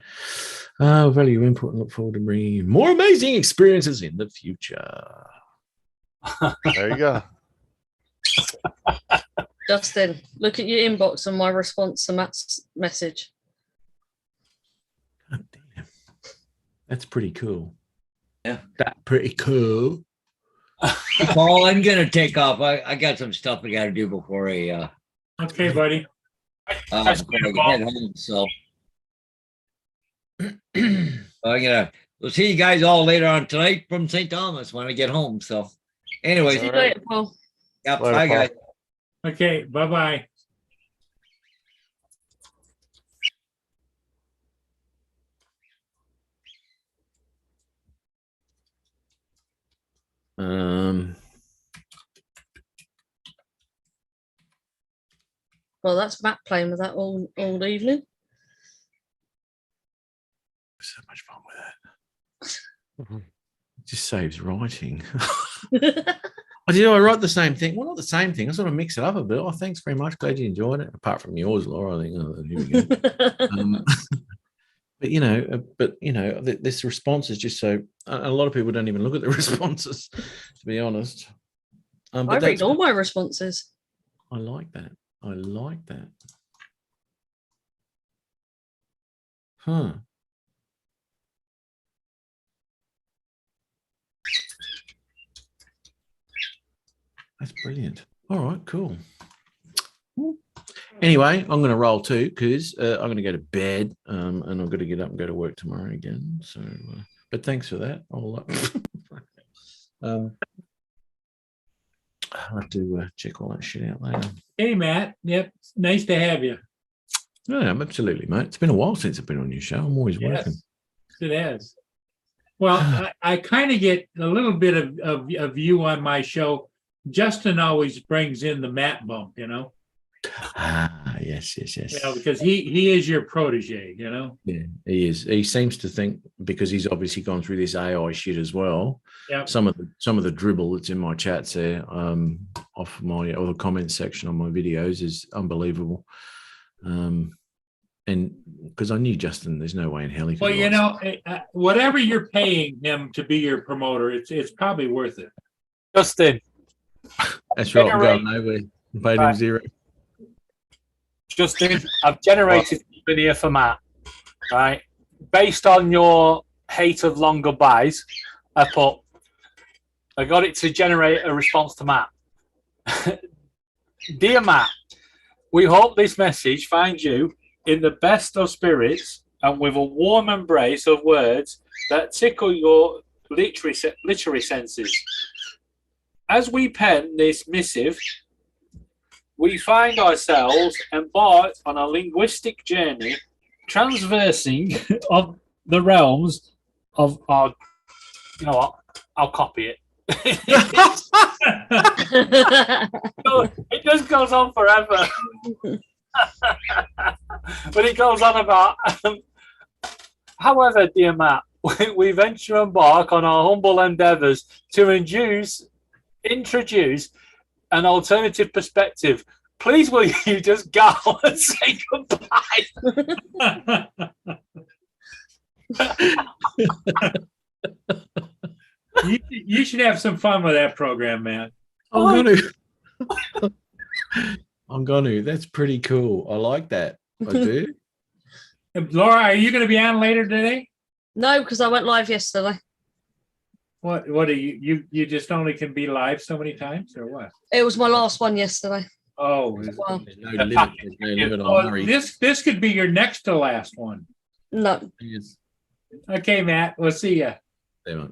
Value your input and look forward to bringing you more amazing experiences in the future. There you go. Justin, look at your inbox and my response to Matt's message. God damn. That's pretty cool. Yeah. That's pretty cool. Paul, I'm gonna take off. I got some stuff I gotta do before I Okay, buddy. That's before I cool. head home. So we'll see you guys all later on tonight from St. Thomas when I get home. So anyways, See you later, Paul. yep, Later, bye Paul. guys. Okay, bye-bye. Um Well, that's Matt playing with that all evening. So much fun with that. It just saves writing. I write the same thing. Well, not the same thing. I sort of mix it up a bit. Oh, thanks very much. Glad you enjoyed it. Apart from yours, Laura. I think, oh, here we go. But this response is just so. A lot of people don't even look at the responses, to be honest. I But read all my responses. I like that. I like that. Huh. That's brilliant. All right, cool. Anyway, I'm going to roll too because I'm going to go to bed and I'm going to get up and go to work tomorrow again. So, but thanks for that. I'll have to check all that shit out later. Hey, Matt. Yep. Nice to have you. Yeah, absolutely, mate. It's been a while since I've been on your show. I'm always working. It has. Well, I kind of get a little bit of you on my show. Justin always brings in the Matt bump, you know. Yes. You know, because he is your protege, you know. Yeah, he is. He seems to think because he's obviously gone through this AI shit as well. Yeah. Some of the dribble that's in my chats there, off my other comment section on my videos is unbelievable. And because I knew Justin, there's no way in hell he could. Well, you know, whatever you're paying him to be your promoter, it's probably worth it. Justin. That's right. I'm going over. Paid him zero. Justin, I've generated a video for Matt, right? Based on your hate of long goodbyes, I got it to generate a response to Matt. Dear Matt, we hope this message finds you in the best of spirits and with a warm embrace of words that tickle your literary senses. As we pen this missive, we find ourselves embarked on a linguistic journey transversing of the realms of our, you know what, I'll copy it. It just goes on forever. But it goes on about, however, dear Matt, we venture embark on our humble endeavors to introduce an alternative perspective. Please will you just go and say goodbye? You should have some fun with that program, man. I'm going to. That's pretty cool. I like that. I do. Laura, are you going to be on later today? No, because I went live yesterday. What are you just only can be live so many times or what? It was my last one yesterday. Oh, Well, There's no limit. There's no limit on Murray. this could be your next to last one. no. Yes. Okay, Matt, we'll see you. There, mate.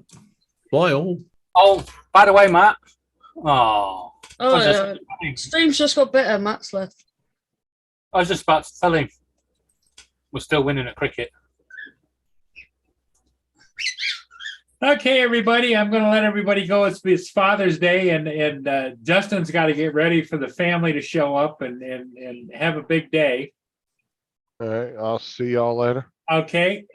Bye all. Oh, by the way, Matt. Oh, Oh, I was yeah. Stream's just got better. Matt's left. just about to tell him we're still winning at cricket. Okay, everybody, I'm going to let everybody go. It's Father's Day, and Justin's got to get ready for the family to show up and have a big day. All right, I'll see y'all later. Okay,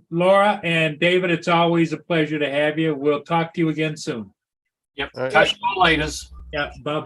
Laura and David, it's always a pleasure to have you. We'll talk to you again soon. Yep. All right. Catch you all later. Yeah, bye-bye.